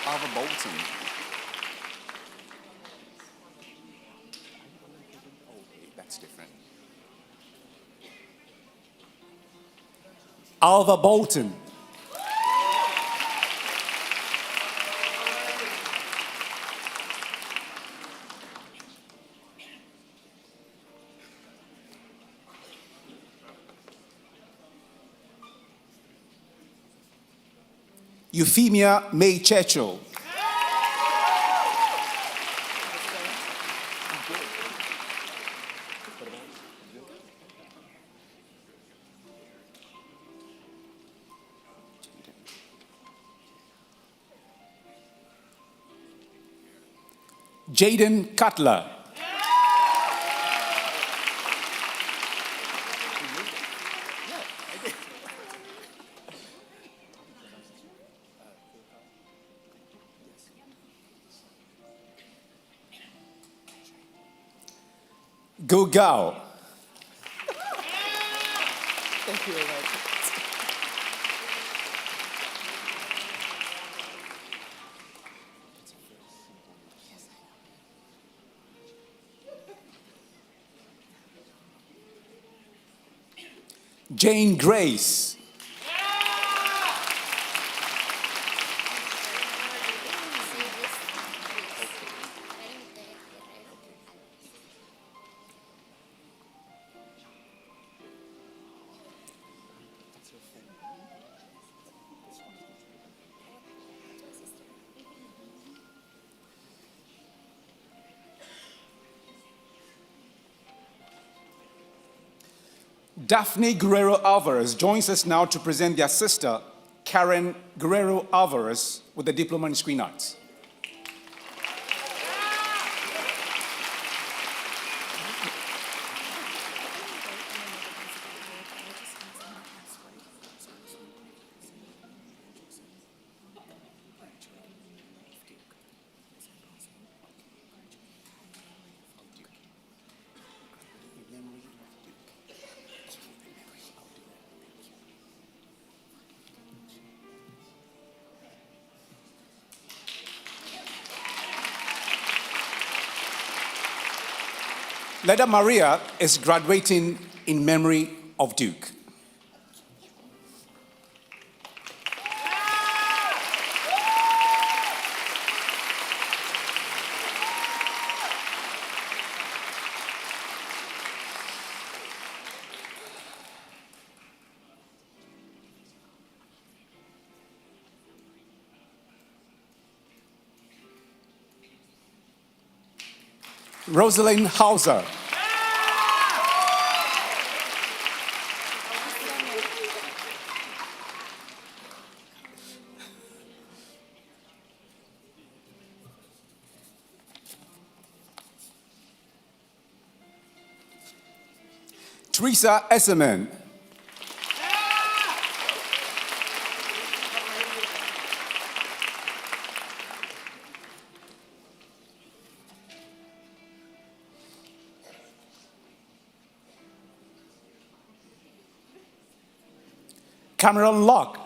Alva Bolton. Oh, that's different. Alva Bolton. Euphemia May Churchill. Jaden Cutler. Go Gao. Thank you very much. Jane Grace. Daphne Guerrero Alvarez joins us now to present their sister, Karen Guerrero Alvarez, with the Diploma in Screen Arts. Leda Maria is graduating in memory of Duke. Rosalind Hauser. Teresa Esserman. Cameron Locke.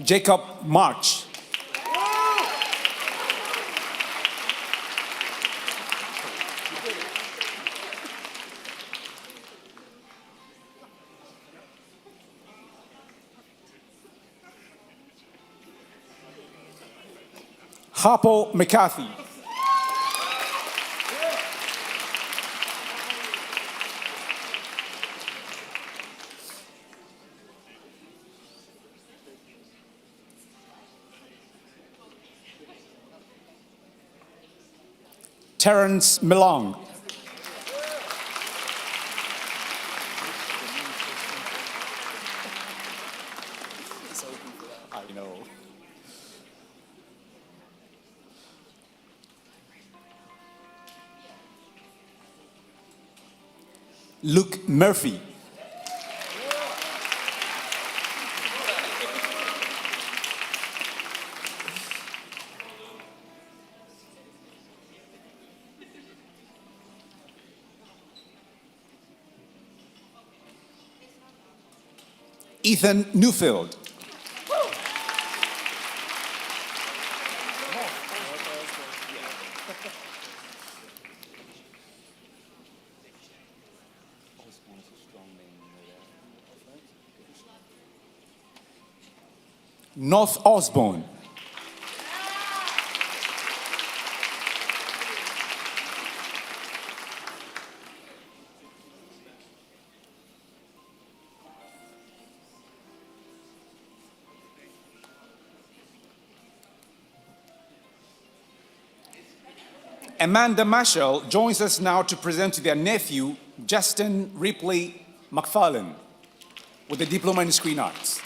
Jacob March. Harpo McCarthy. Terence Milong. I know. Luke Murphy. Ethan Newfield. North Osborne. Amanda Marshall joins us now to present to their nephew, Justin Ripley McFarlane, with a diploma in Screen Arts.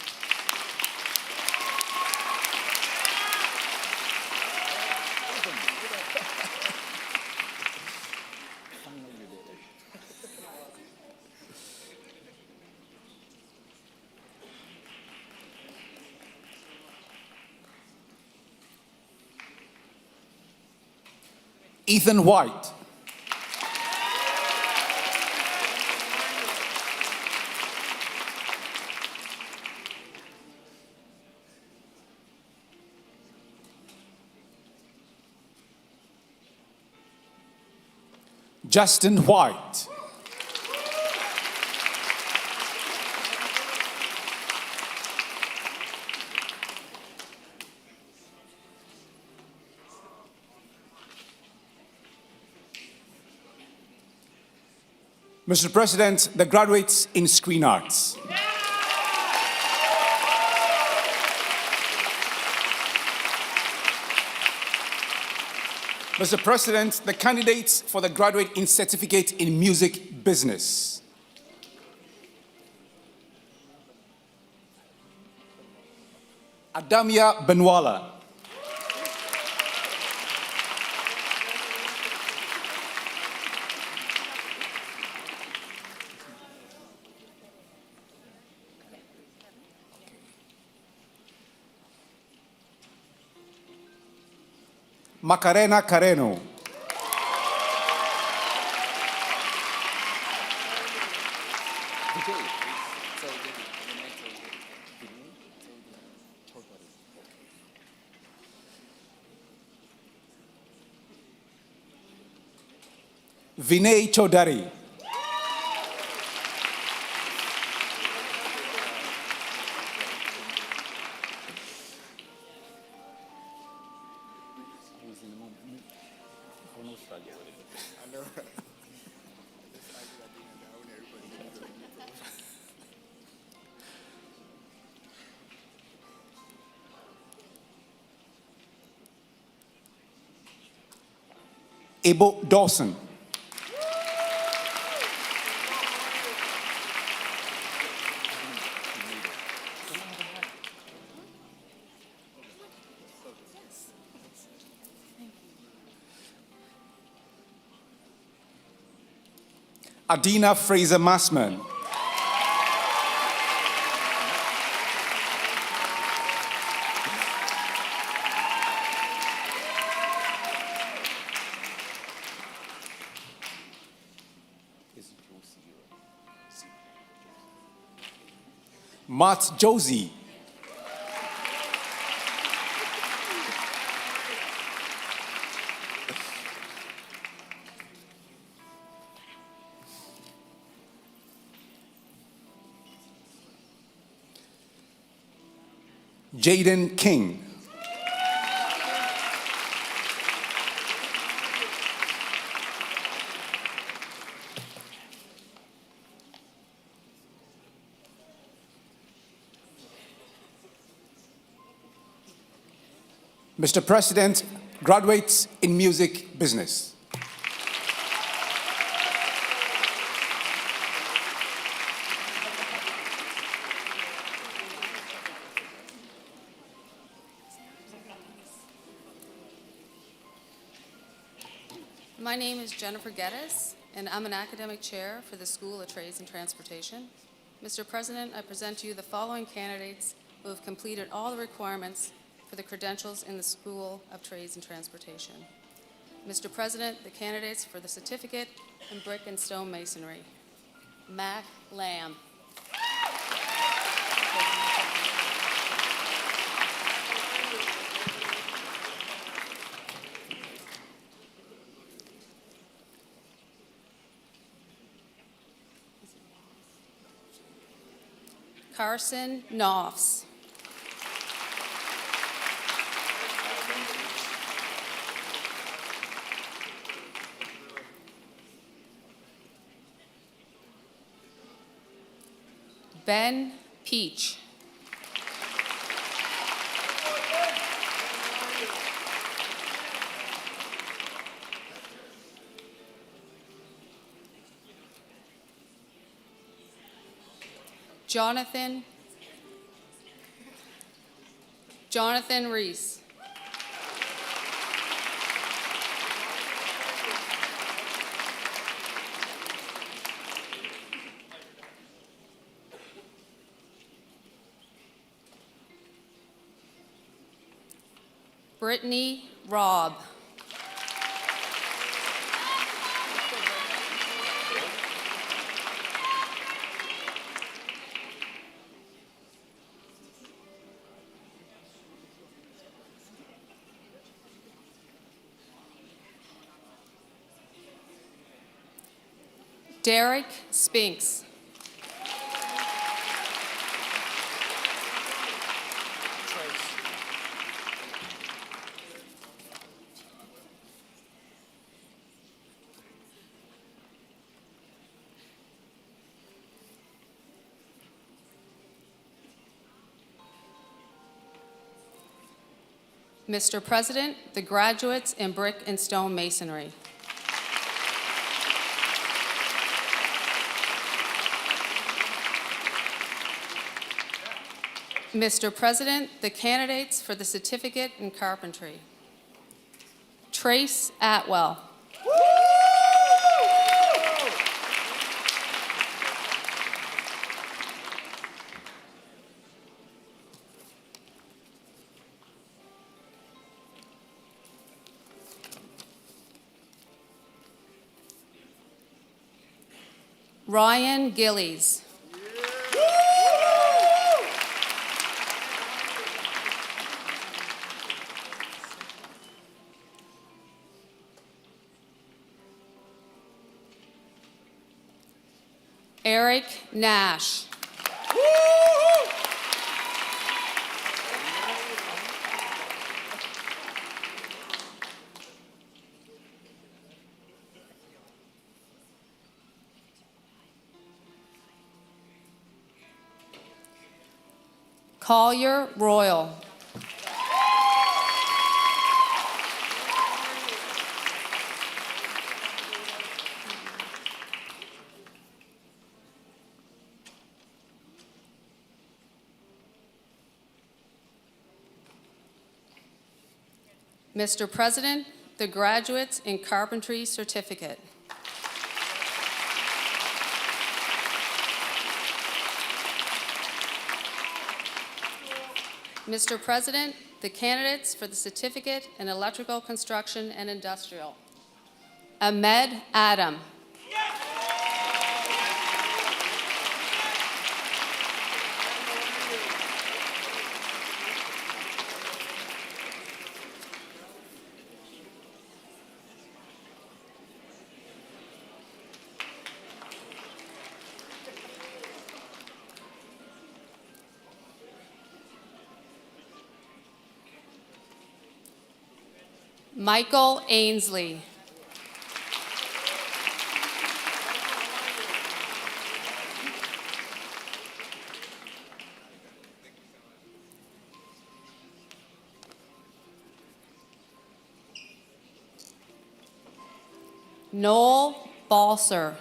Ethan White. Justin White. Mr. President, the graduates in Screen Arts. Mr. President, the candidates for the graduate in Certificate in Music Business. Adamia Benwala. Macarena Careno. Vinay Chaudhary. Ebo Dawson. Adina Fraser Massman. Matt Josie. Jaden King. Mr. President, graduates in music business. My name is Jennifer Geddes, and I'm an academic chair for the School of Trades and Transportation. Mr. President, I present to you the following candidates who have completed all the requirements for the credentials in the School of Trades and Transportation. Mr. President, the candidates for the certificate in brick and stone masonry. Mac Lamb. Carson Knopfs. Ben Peach. Jonathan Reese. Brittany Robb. Derek Spinks. Mr. President, the graduates in brick and stone masonry. Mr. President, the candidates for the certificate in carpentry. Trace Atwell. Ryan Gillies. Eric Nash. Collier Royal. Mr. President, the graduates in carpentry certificate. Mr. President, the candidates for the certificate in electrical construction and industrial. Ahmed Adam. Michael Ainsley. Noel Balser.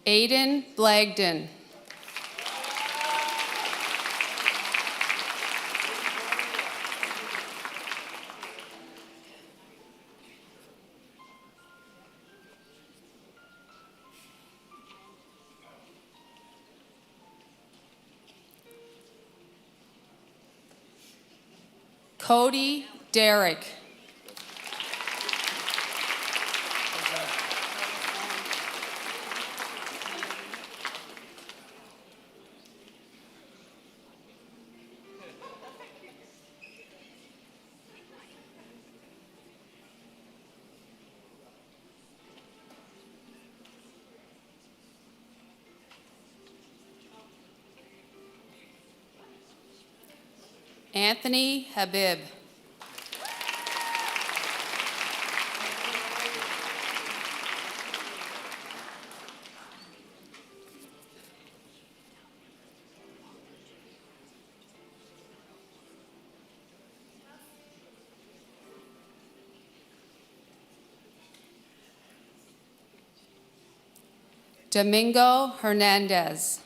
Aiden Blagden. Cody Derrick. Anthony Habib. Domingo Hernandez.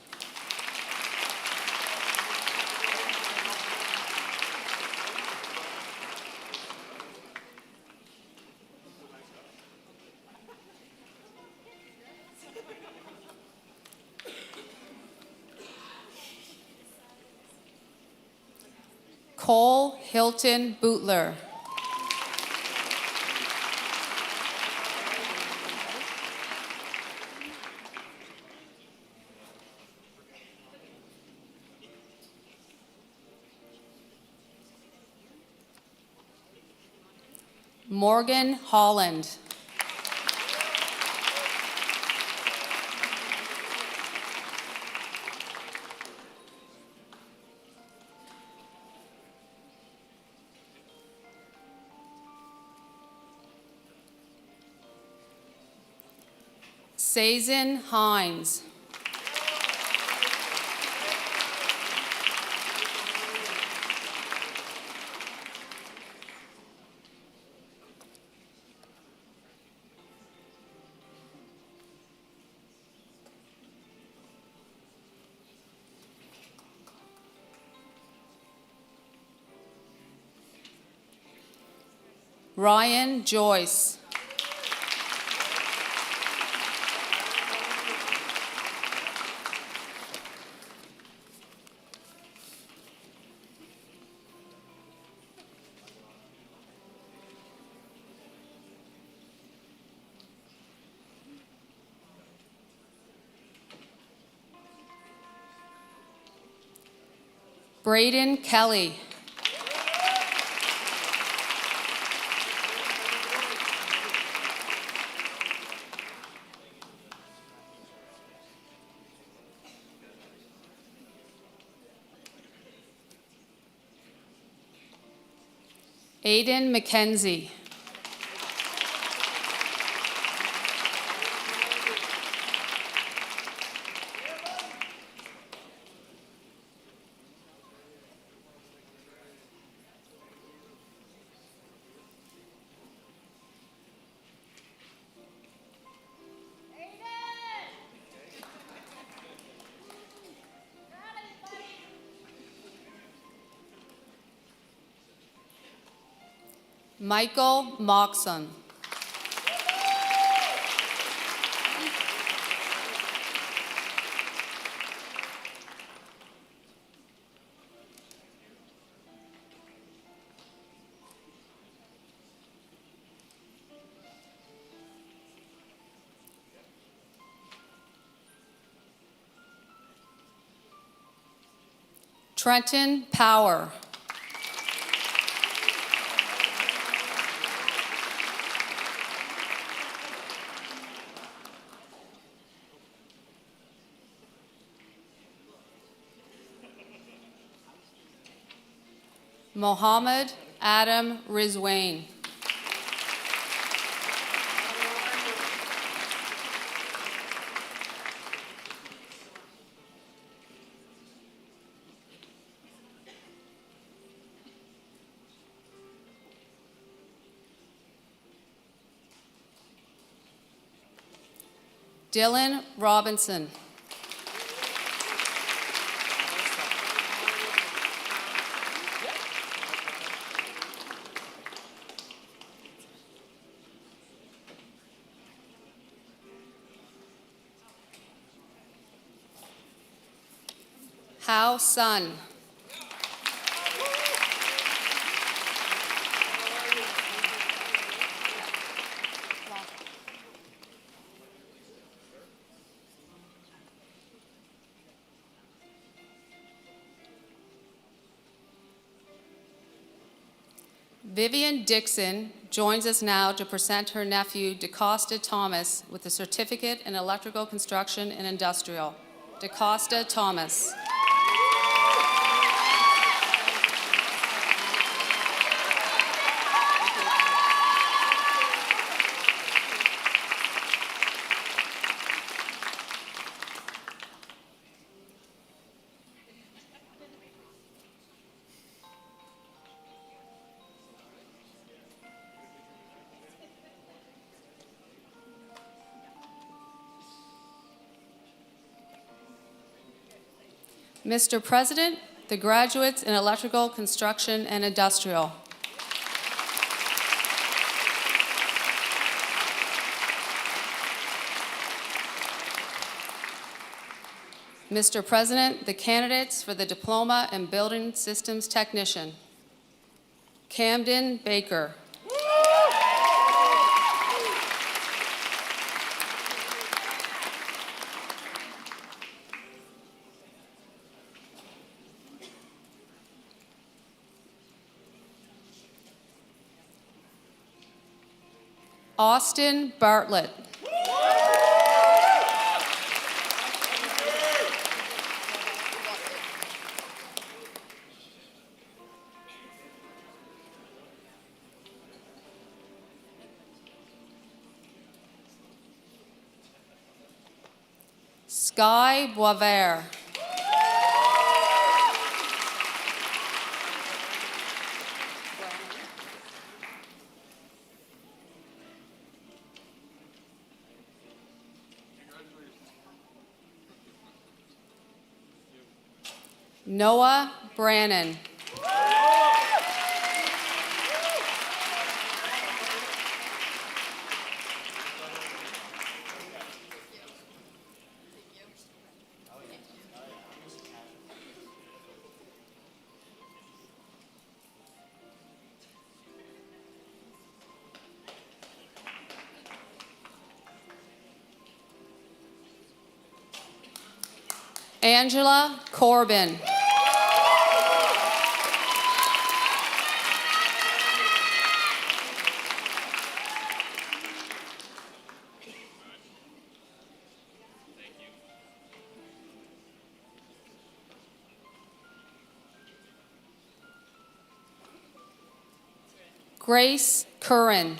Cole Hilton Bootler. Morgan Holland. Sazen Hines. Ryan Joyce. Braden Kelly. Aiden McKenzie. Michael Moxon. Trenton Power. Mohammed Adam Rizwain. Dylan Robinson. Hao Sun. Vivian Dixon joins us now to present her nephew, DeCosta Thomas, with a certificate in electrical construction and industrial. DeCosta Thomas. Mr. President, the graduates in electrical, construction, and industrial. Mr. President, the candidates for the Diploma in Building Systems Technician. Camden Baker. Austin Bartlett. Sky Boisvert. Noah Brannon. Angela Corbin. Grace Curran.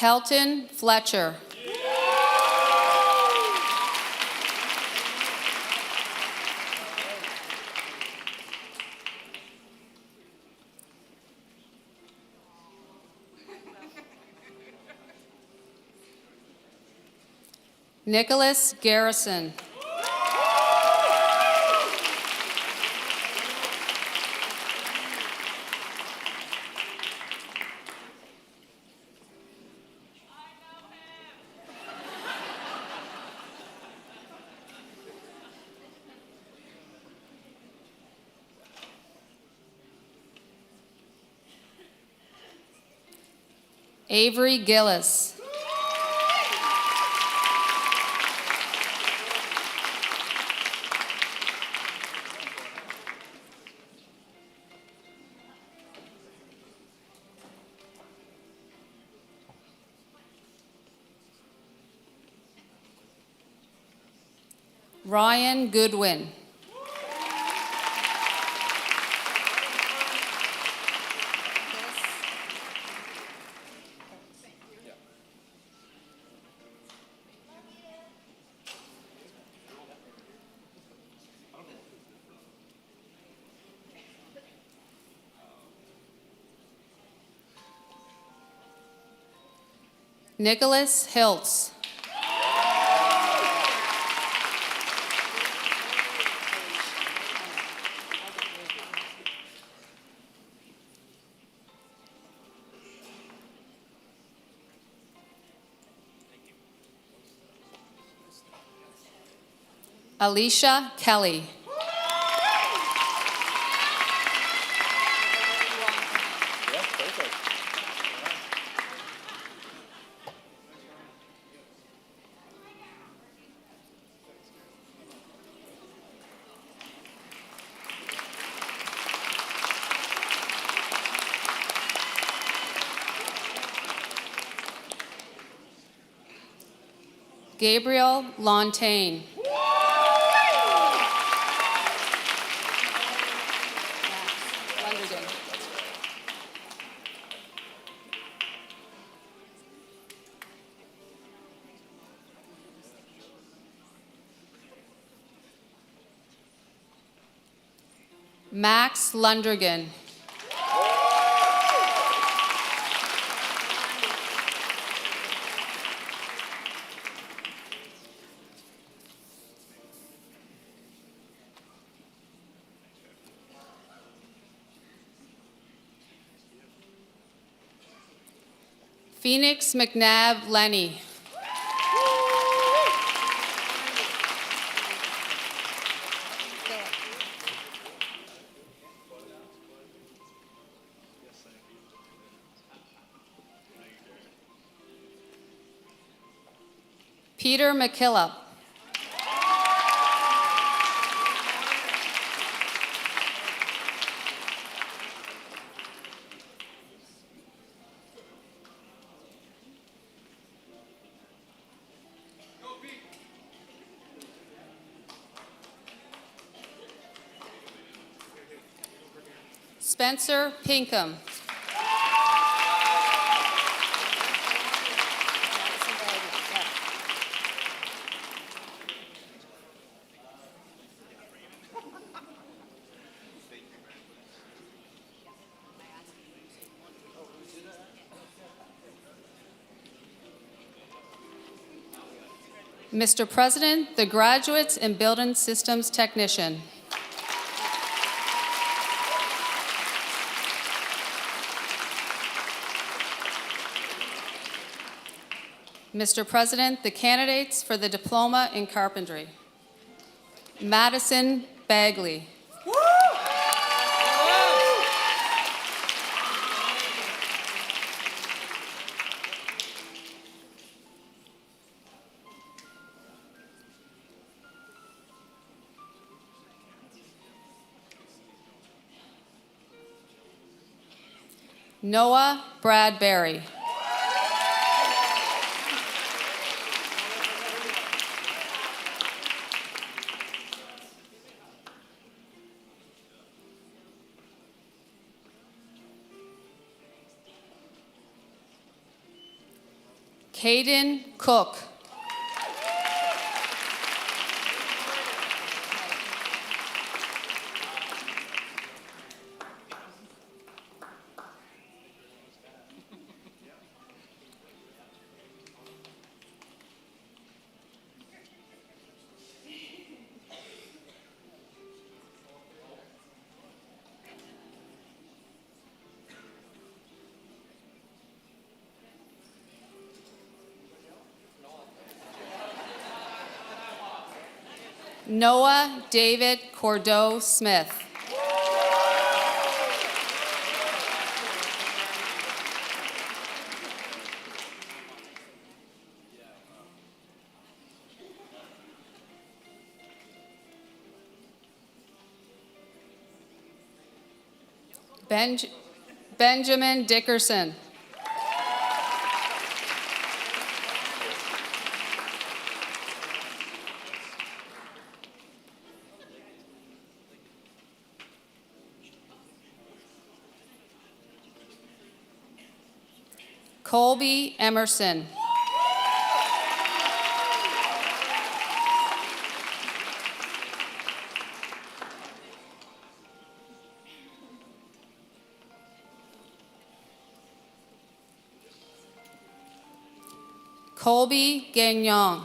Kelton Fletcher. Nicholas Garrison. Avery Gillis. Ryan Goodwin. Nicholas Hiltz. Alicia Kelly. Gabriel Lontaine. Max Lundergan. Phoenix McNabb Lenny. Peter McKillop. Spencer Pinkham. Mr. President, the graduates in Building Systems Technician. Mr. President, the candidates for the Diploma in Carpentry. Madison Bagley. Noah Bradbury. Caden Cook. Noah David Cordeau Smith. Benjamin Dickerson. Colby Emerson. Colby Gagnon.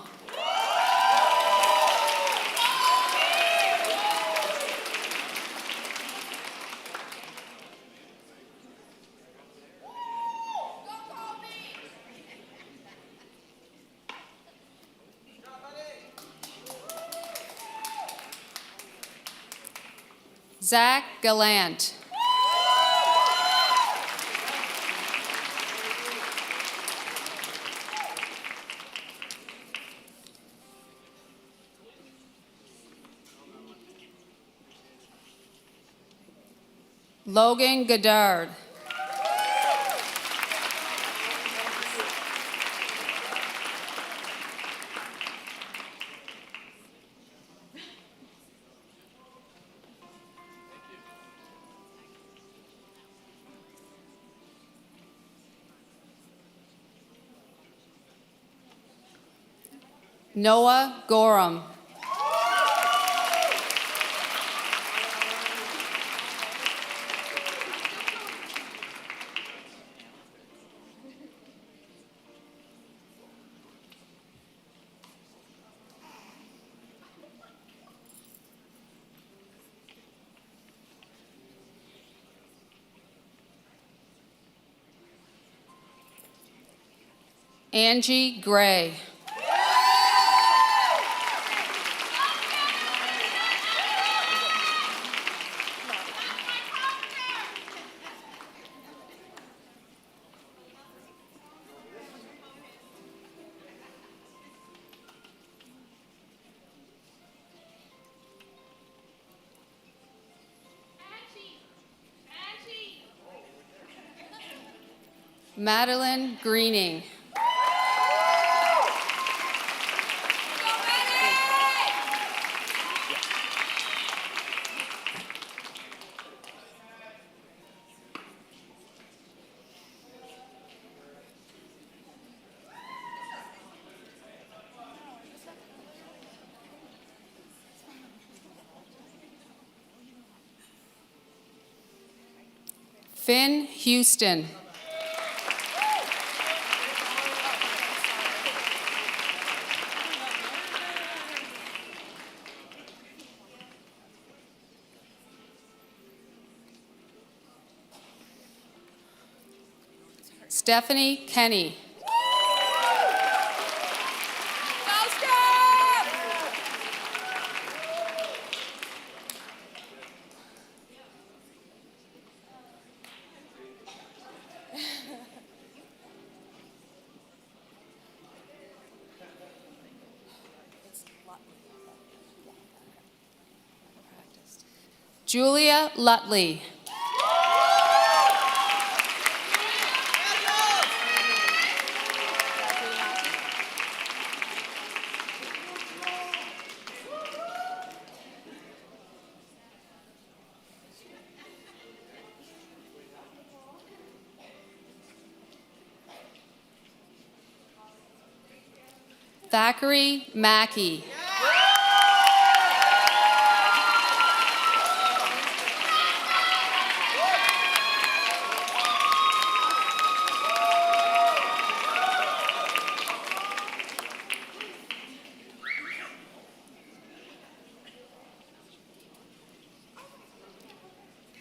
Zach Gallant. Logan Goddard. Noah Gorham. Angie Gray. Madeline Greening. Finn Houston. Stephanie Kenny. Julia Lutley. Thackeray Mackey.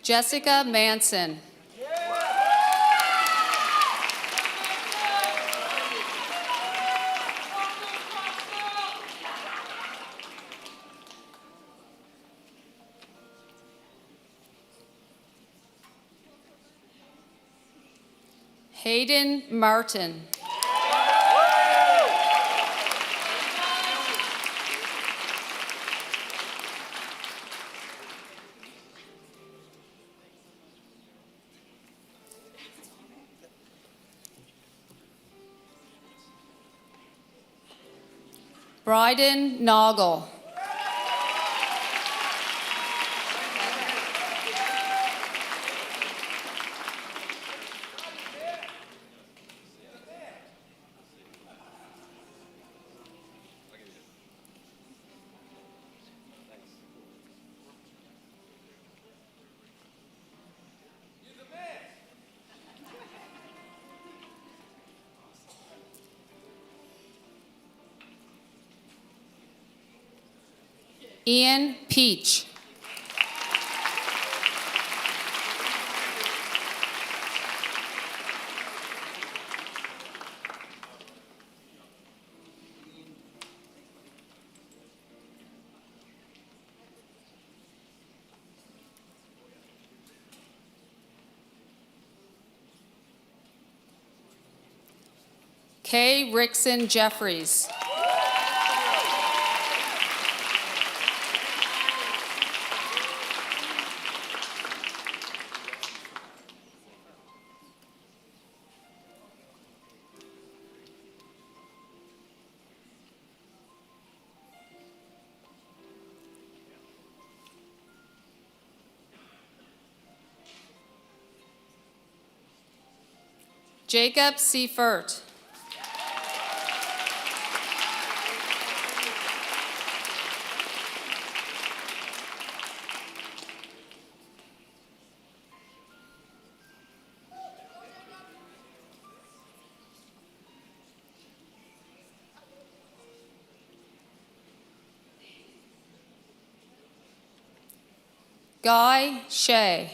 Jessica Manson. Hayden Martin. Bryden Noggle. Ian Peach. Kay Rickson Jeffries. Jacob Seifert. Guy Shea.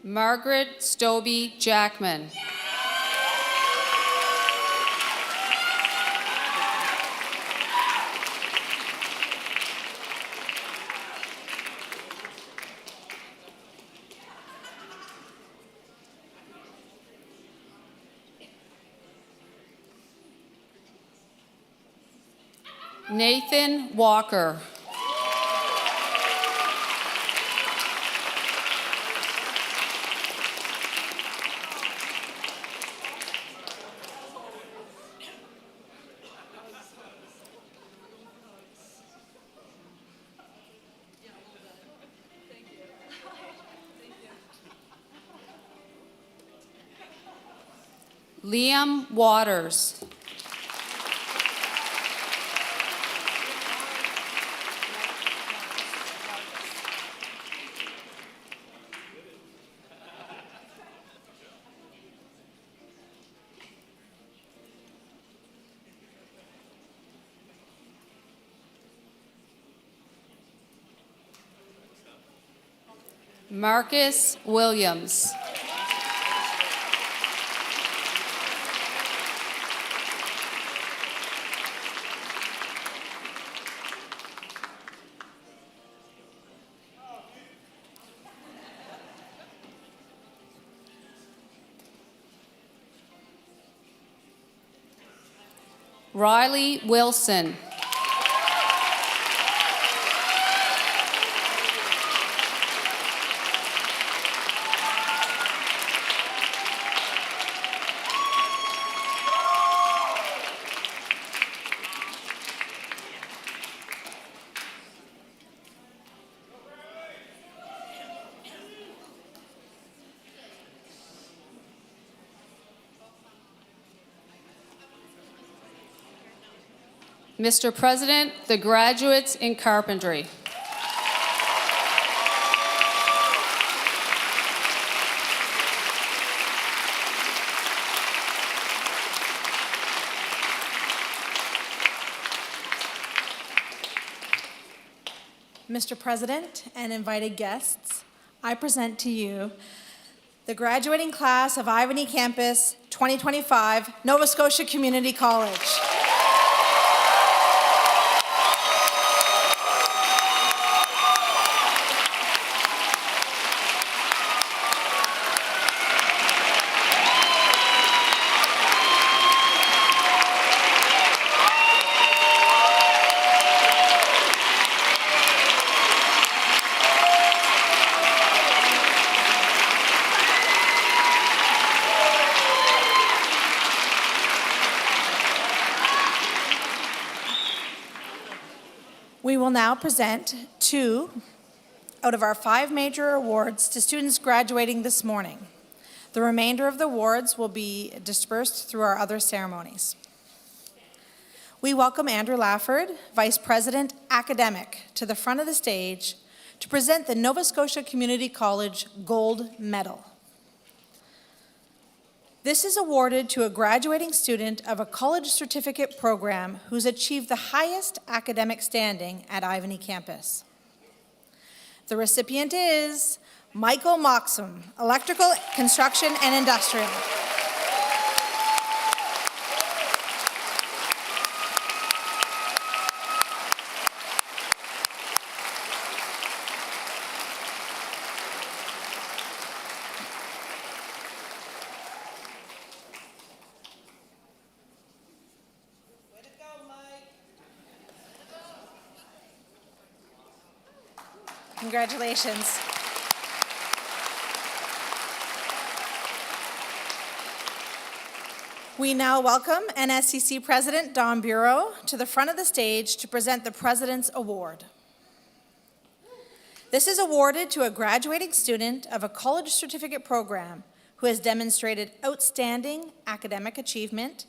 Margaret Stobie Jackman. Nathan Walker. Liam Waters. Marcus Williams. Riley Wilson. Mr. President, the graduates in carpentry. Mr. President and invited guests, I present to you the graduating class of Ivany Campus 2025, Nova Scotia Community College. We will now present 2 out of our 5 major awards to students graduating this morning. The remainder of the awards will be dispersed through our other ceremonies. We welcome Andrew Lafford, Vice President Academic, to the front of the stage to present the Nova Scotia Community College Gold Medal. This is awarded to a graduating student of a college certificate program who's achieved the highest academic standing at Ivany campus. The recipient is Michael Moxham, Electrical, Construction, and Industrial. Congratulations. We now welcome NSCC President Don Bureau to the front of the stage to present the President's Award. This is awarded to a graduating student of a college certificate program who has demonstrated outstanding academic achievement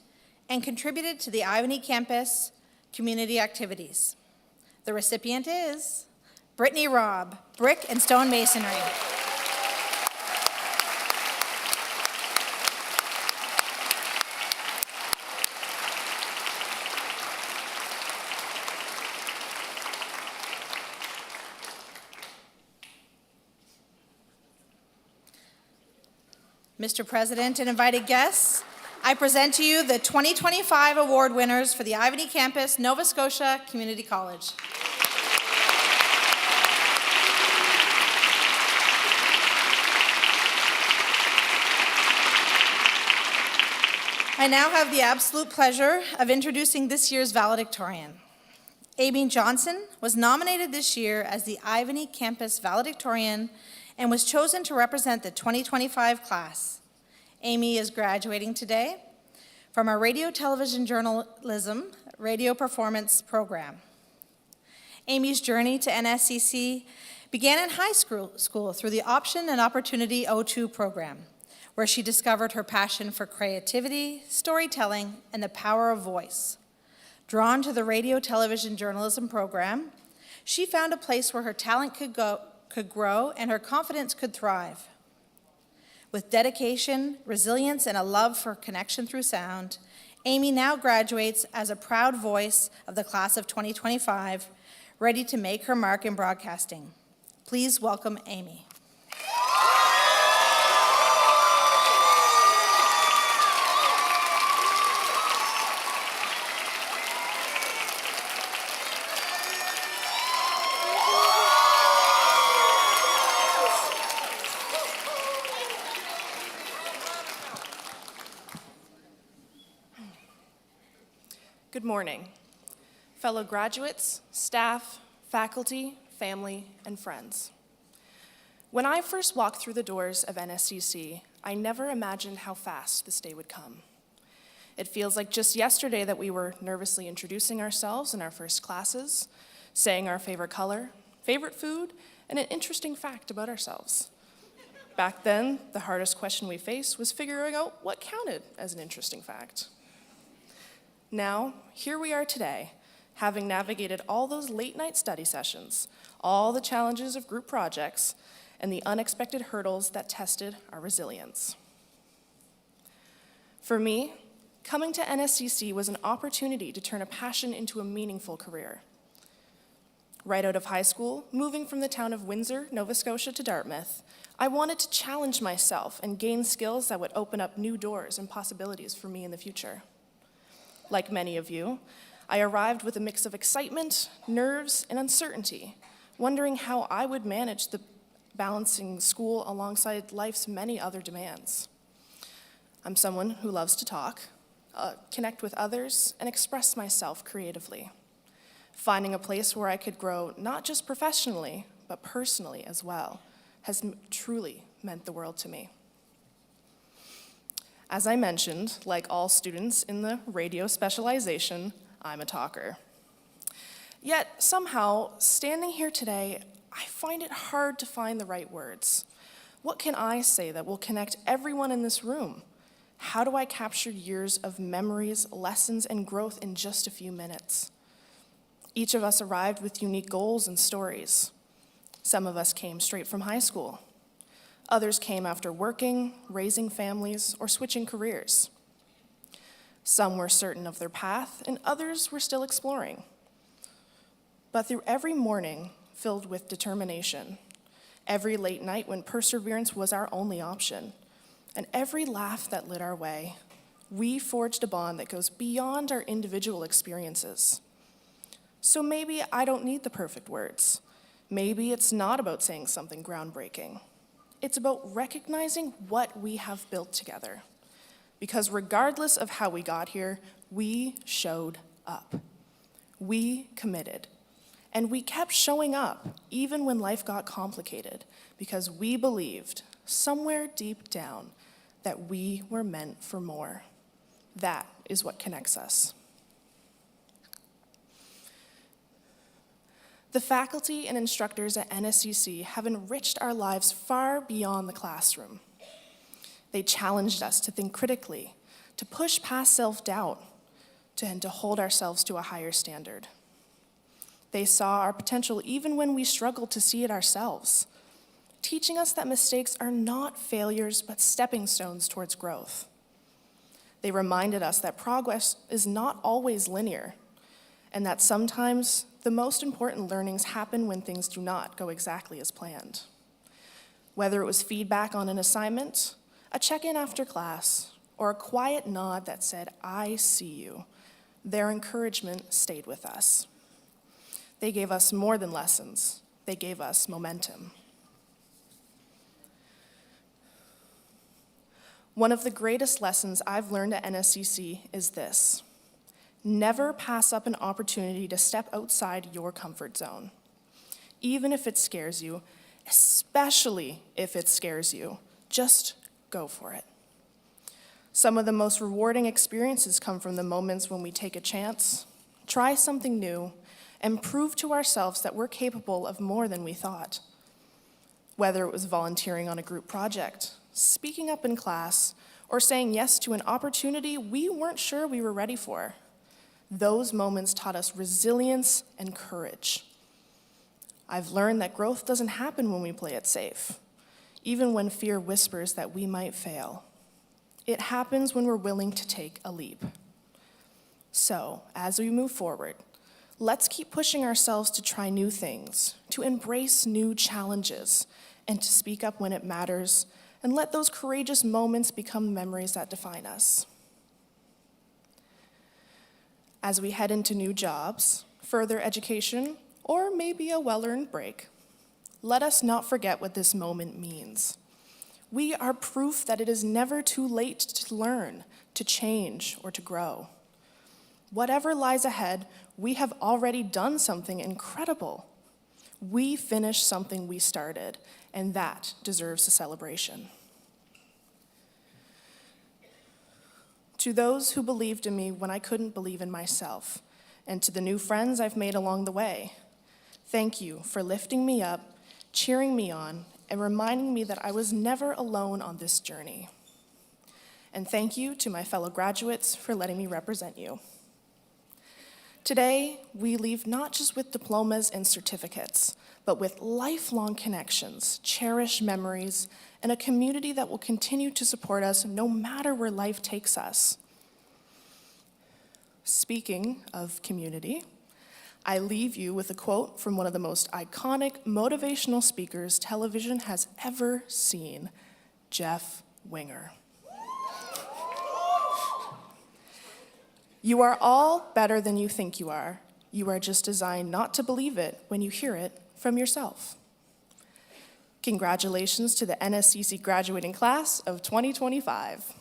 and contributed to the Ivany campus community activities. The recipient is Brittany Robb, Brick and Stone Masonry. Mr. President and invited guests, I present to you the 2025 award winners for the Ivany campus, Nova Scotia Community College. I now have the absolute pleasure of introducing this year's valedictorian. Amy Johnson was nominated this year as the Ivany Campus Valedictorian and was chosen to represent the 2025 class. Amy is graduating today from our Radio Television Journalism Radio Performance program. Amy's journey to NSCC began in high school through the Option and Opportunity O2 program, where she discovered her passion for creativity, storytelling, and the power of voice. Drawn to the Radio Television Journalism program, she found a place where her talent could grow and her confidence could thrive. With dedication, resilience, and a love for connection through sound, Amy now graduates as a proud voice of the class of 2025, ready to make her mark in broadcasting. Please welcome Amy. Good morning, fellow graduates, staff, faculty, family, and friends. When I first walked through the doors of NSCC, I never imagined how fast this day would come. It feels like just yesterday that we were nervously introducing ourselves in our first classes, saying our favorite color, favorite food, and an interesting fact about ourselves. Back then, the hardest question we faced was figuring out what counted as an interesting fact. Now, here we are today, having navigated all those late-night study sessions, all the challenges of group projects, and the unexpected hurdles that tested our resilience. For me, coming to NSCC was an opportunity to turn a passion into a meaningful career. Right out of high school, moving from the town of Windsor, Nova Scotia to Dartmouth, I wanted to challenge myself and gain skills that would open up new doors and possibilities for me in the future. Like many of you, I arrived with a mix of excitement, nerves, and uncertainty, wondering how I would manage the balancing school alongside life's many other demands. I'm someone who loves to talk, connect with others, and express myself creatively. Finding a place where I could grow not just professionally, but personally as well, has truly meant the world to me. As I mentioned, like all students in the radio specialization, I'm a talker. Yet somehow, standing here today, I find it hard to find the right words. What can I say that will connect everyone in this room? How do I capture years of memories, lessons, and growth in just a few minutes? Each of us arrived with unique goals and stories. Some of us came straight from high school. Others came after working, raising families, or switching careers. Some were certain of their path, and others were still exploring. But through every morning filled with determination, every late night when perseverance was our only option, and every laugh that lit our way, we forged a bond that goes beyond our individual experiences. So maybe I don't need the perfect words. Maybe it's not about saying something groundbreaking. It's about recognizing what we have built together. Because regardless of how we got here, we showed up. We committed. And we kept showing up, even when life got complicated, because we believed, somewhere deep down, that we were meant for more. That is what connects us. The faculty and instructors at NSCC have enriched our lives far beyond the classroom. They challenged us to think critically, to push past self-doubt, and to hold ourselves to a higher standard. They saw our potential even when we struggled to see it ourselves, teaching us that mistakes are not failures but stepping stones towards growth. They reminded us that progress is not always linear, and that sometimes the most important learnings happen when things do not go exactly as planned. Whether it was feedback on an assignment, a check-in after class, or a quiet nod that said, "I see you," their encouragement stayed with us. They gave us more than lessons. They gave us momentum. One of the greatest lessons I've learned at NSCC is this: never pass up an opportunity to step outside your comfort zone. Even if it scares you, especially if it scares you, just go for it. Some of the most rewarding experiences come from the moments when we take a chance, try something new, and prove to ourselves that we're capable of more than we thought. Whether it was volunteering on a group project, speaking up in class, or saying yes to an opportunity we weren't sure we were ready for, those moments taught us resilience and courage. I've learned that growth doesn't happen when we play it safe, even when fear whispers that we might fail. It happens when we're willing to take a leap. So, as we move forward, let's keep pushing ourselves to try new things, to embrace new challenges, and to speak up when it matters, and let those courageous moments become memories that define us. As we head into new jobs, further education, or maybe a well-earned break, let us not forget what this moment means. We are proof that it is never too late to learn, to change, or to grow. Whatever lies ahead, we have already done something incredible. We finished something we started, and that deserves a celebration. To those who believed in me when I couldn't believe in myself, and to the new friends I've made along the way, thank you for lifting me up, cheering me on, and reminding me that I was never alone on this journey. And thank you to my fellow graduates for letting me represent you. Today, we leave not just with diplomas and certificates, but with lifelong connections, cherished memories, and a community that will continue to support us no matter where life takes us. Speaking of community, I leave you with a quote from one of the most iconic motivational speakers television has ever seen, Jeff Winger. You are all better than you think you are. You are just designed not to believe it when you hear it from yourself. Congratulations to the NSCC graduating class of 2025.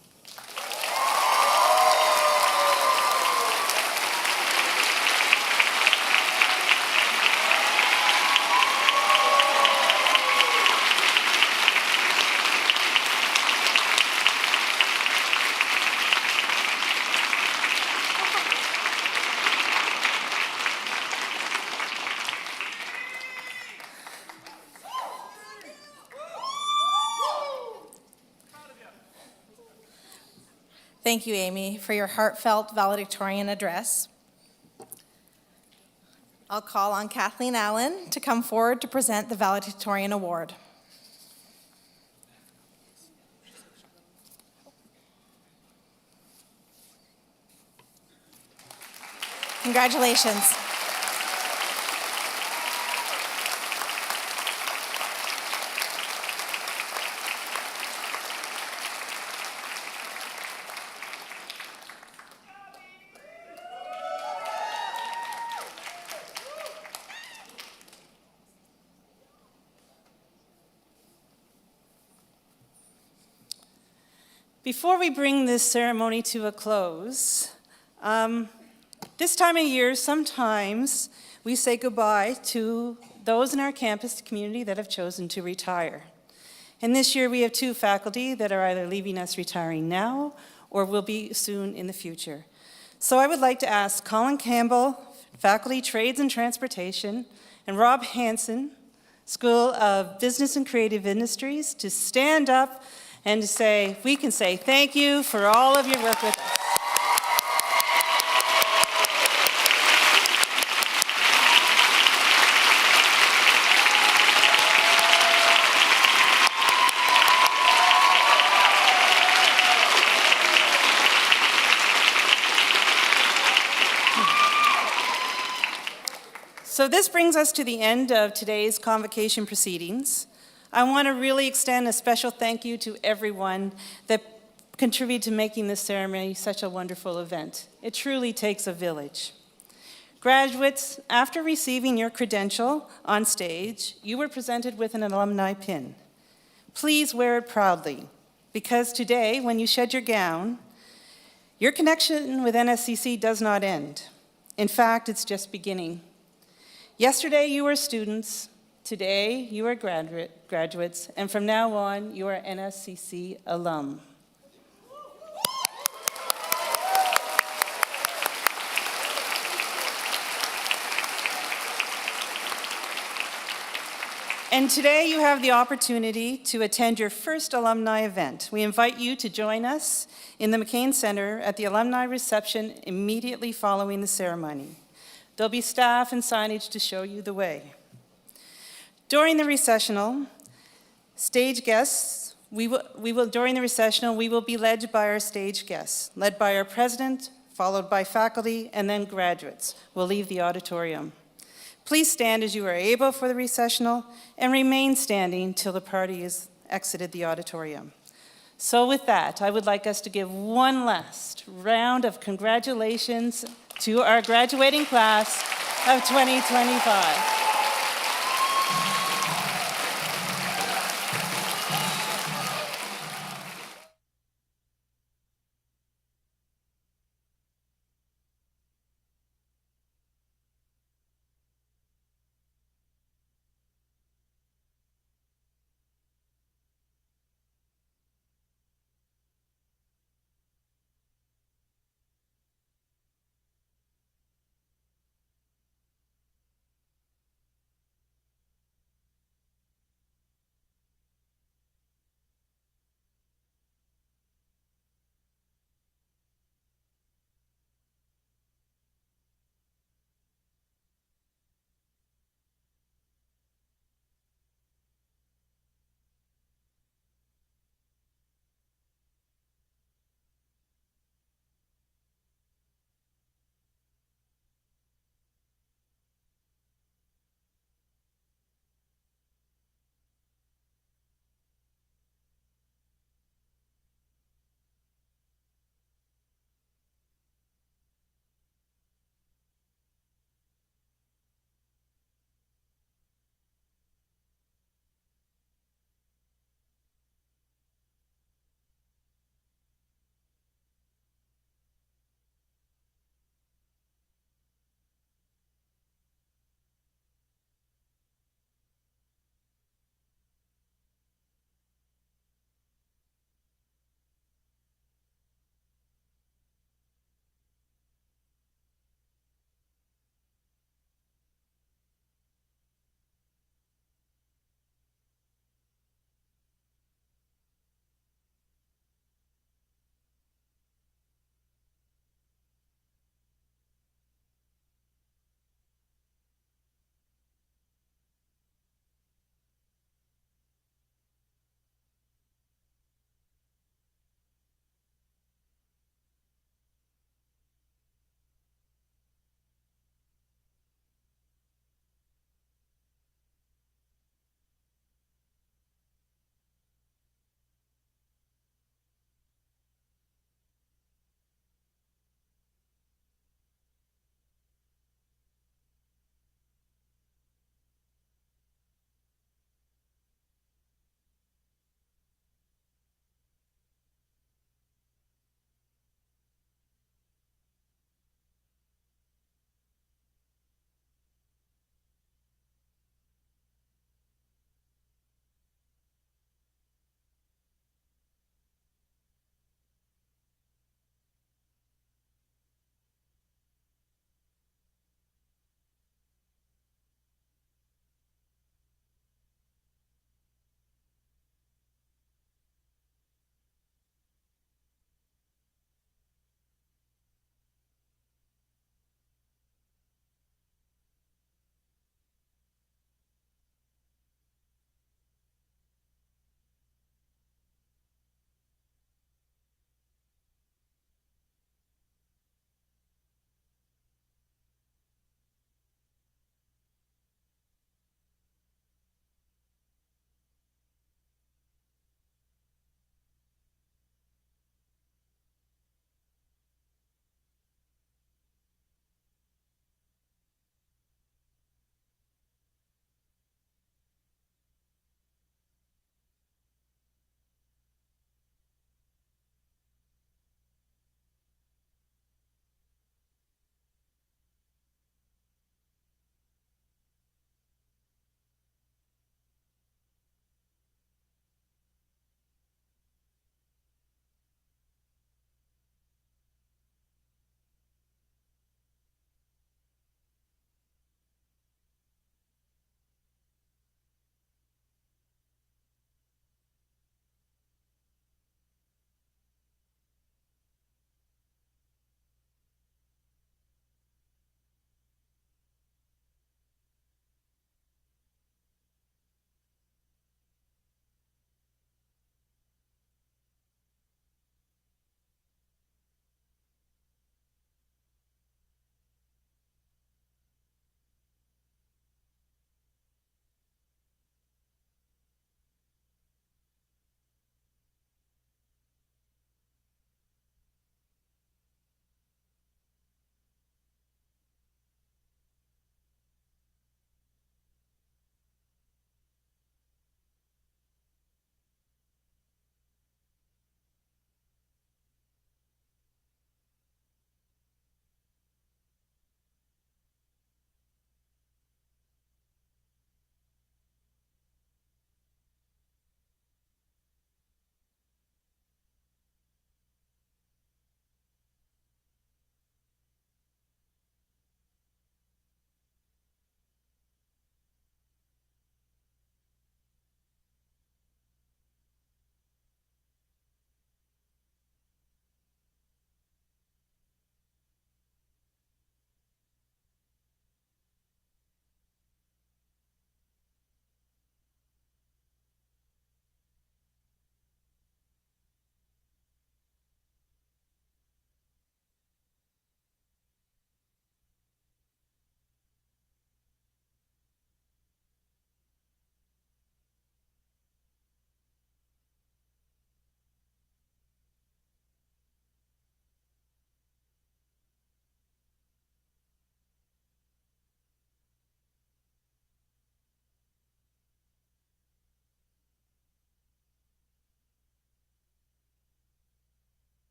Thank you, Amy, for your heartfelt valedictorian address. I'll call on Kathleen Allen to come forward to present the valedictorian award. Congratulations. Before we bring this ceremony to a close, this time of year, sometimes we say goodbye to those in our campus community that have chosen to retire. And this year we have 2 faculty that are either leaving us retiring now or will be soon in the future. So I would like to ask Colin Campbell, Faculty Trades and Transportation, and Rob Hansen, School of Business and Creative Industries, to stand up and to say, we can say thank you for all of your work with us. So this brings us to the end of today's convocation proceedings. I want to really extend a special thank you to everyone that contributed to making this ceremony such a wonderful event. It truly takes a village. Graduates, after receiving your credential on stage, you were presented with an alumni pin. Please wear it proudly, because today, when you shed your gown, your connection with NSCC does not end. In fact, it's just beginning. Yesterday, you were students. Today, you are graduates, and from now on, you are NSCC alum. And today, you have the opportunity to attend your first alumni event. We invite you to join us in the McCain Center at the alumni reception immediately following the ceremony. There'll be staff and signage to show you the way. During the recessional, stage guests, we will be led by our stage guests, led by our president, followed by faculty, and then graduates will leave the auditorium. Please stand as you are able for the recessional and remain standing till the party has exited the auditorium. So with that, I would like us to give one last round of congratulations to our graduating class of 2025.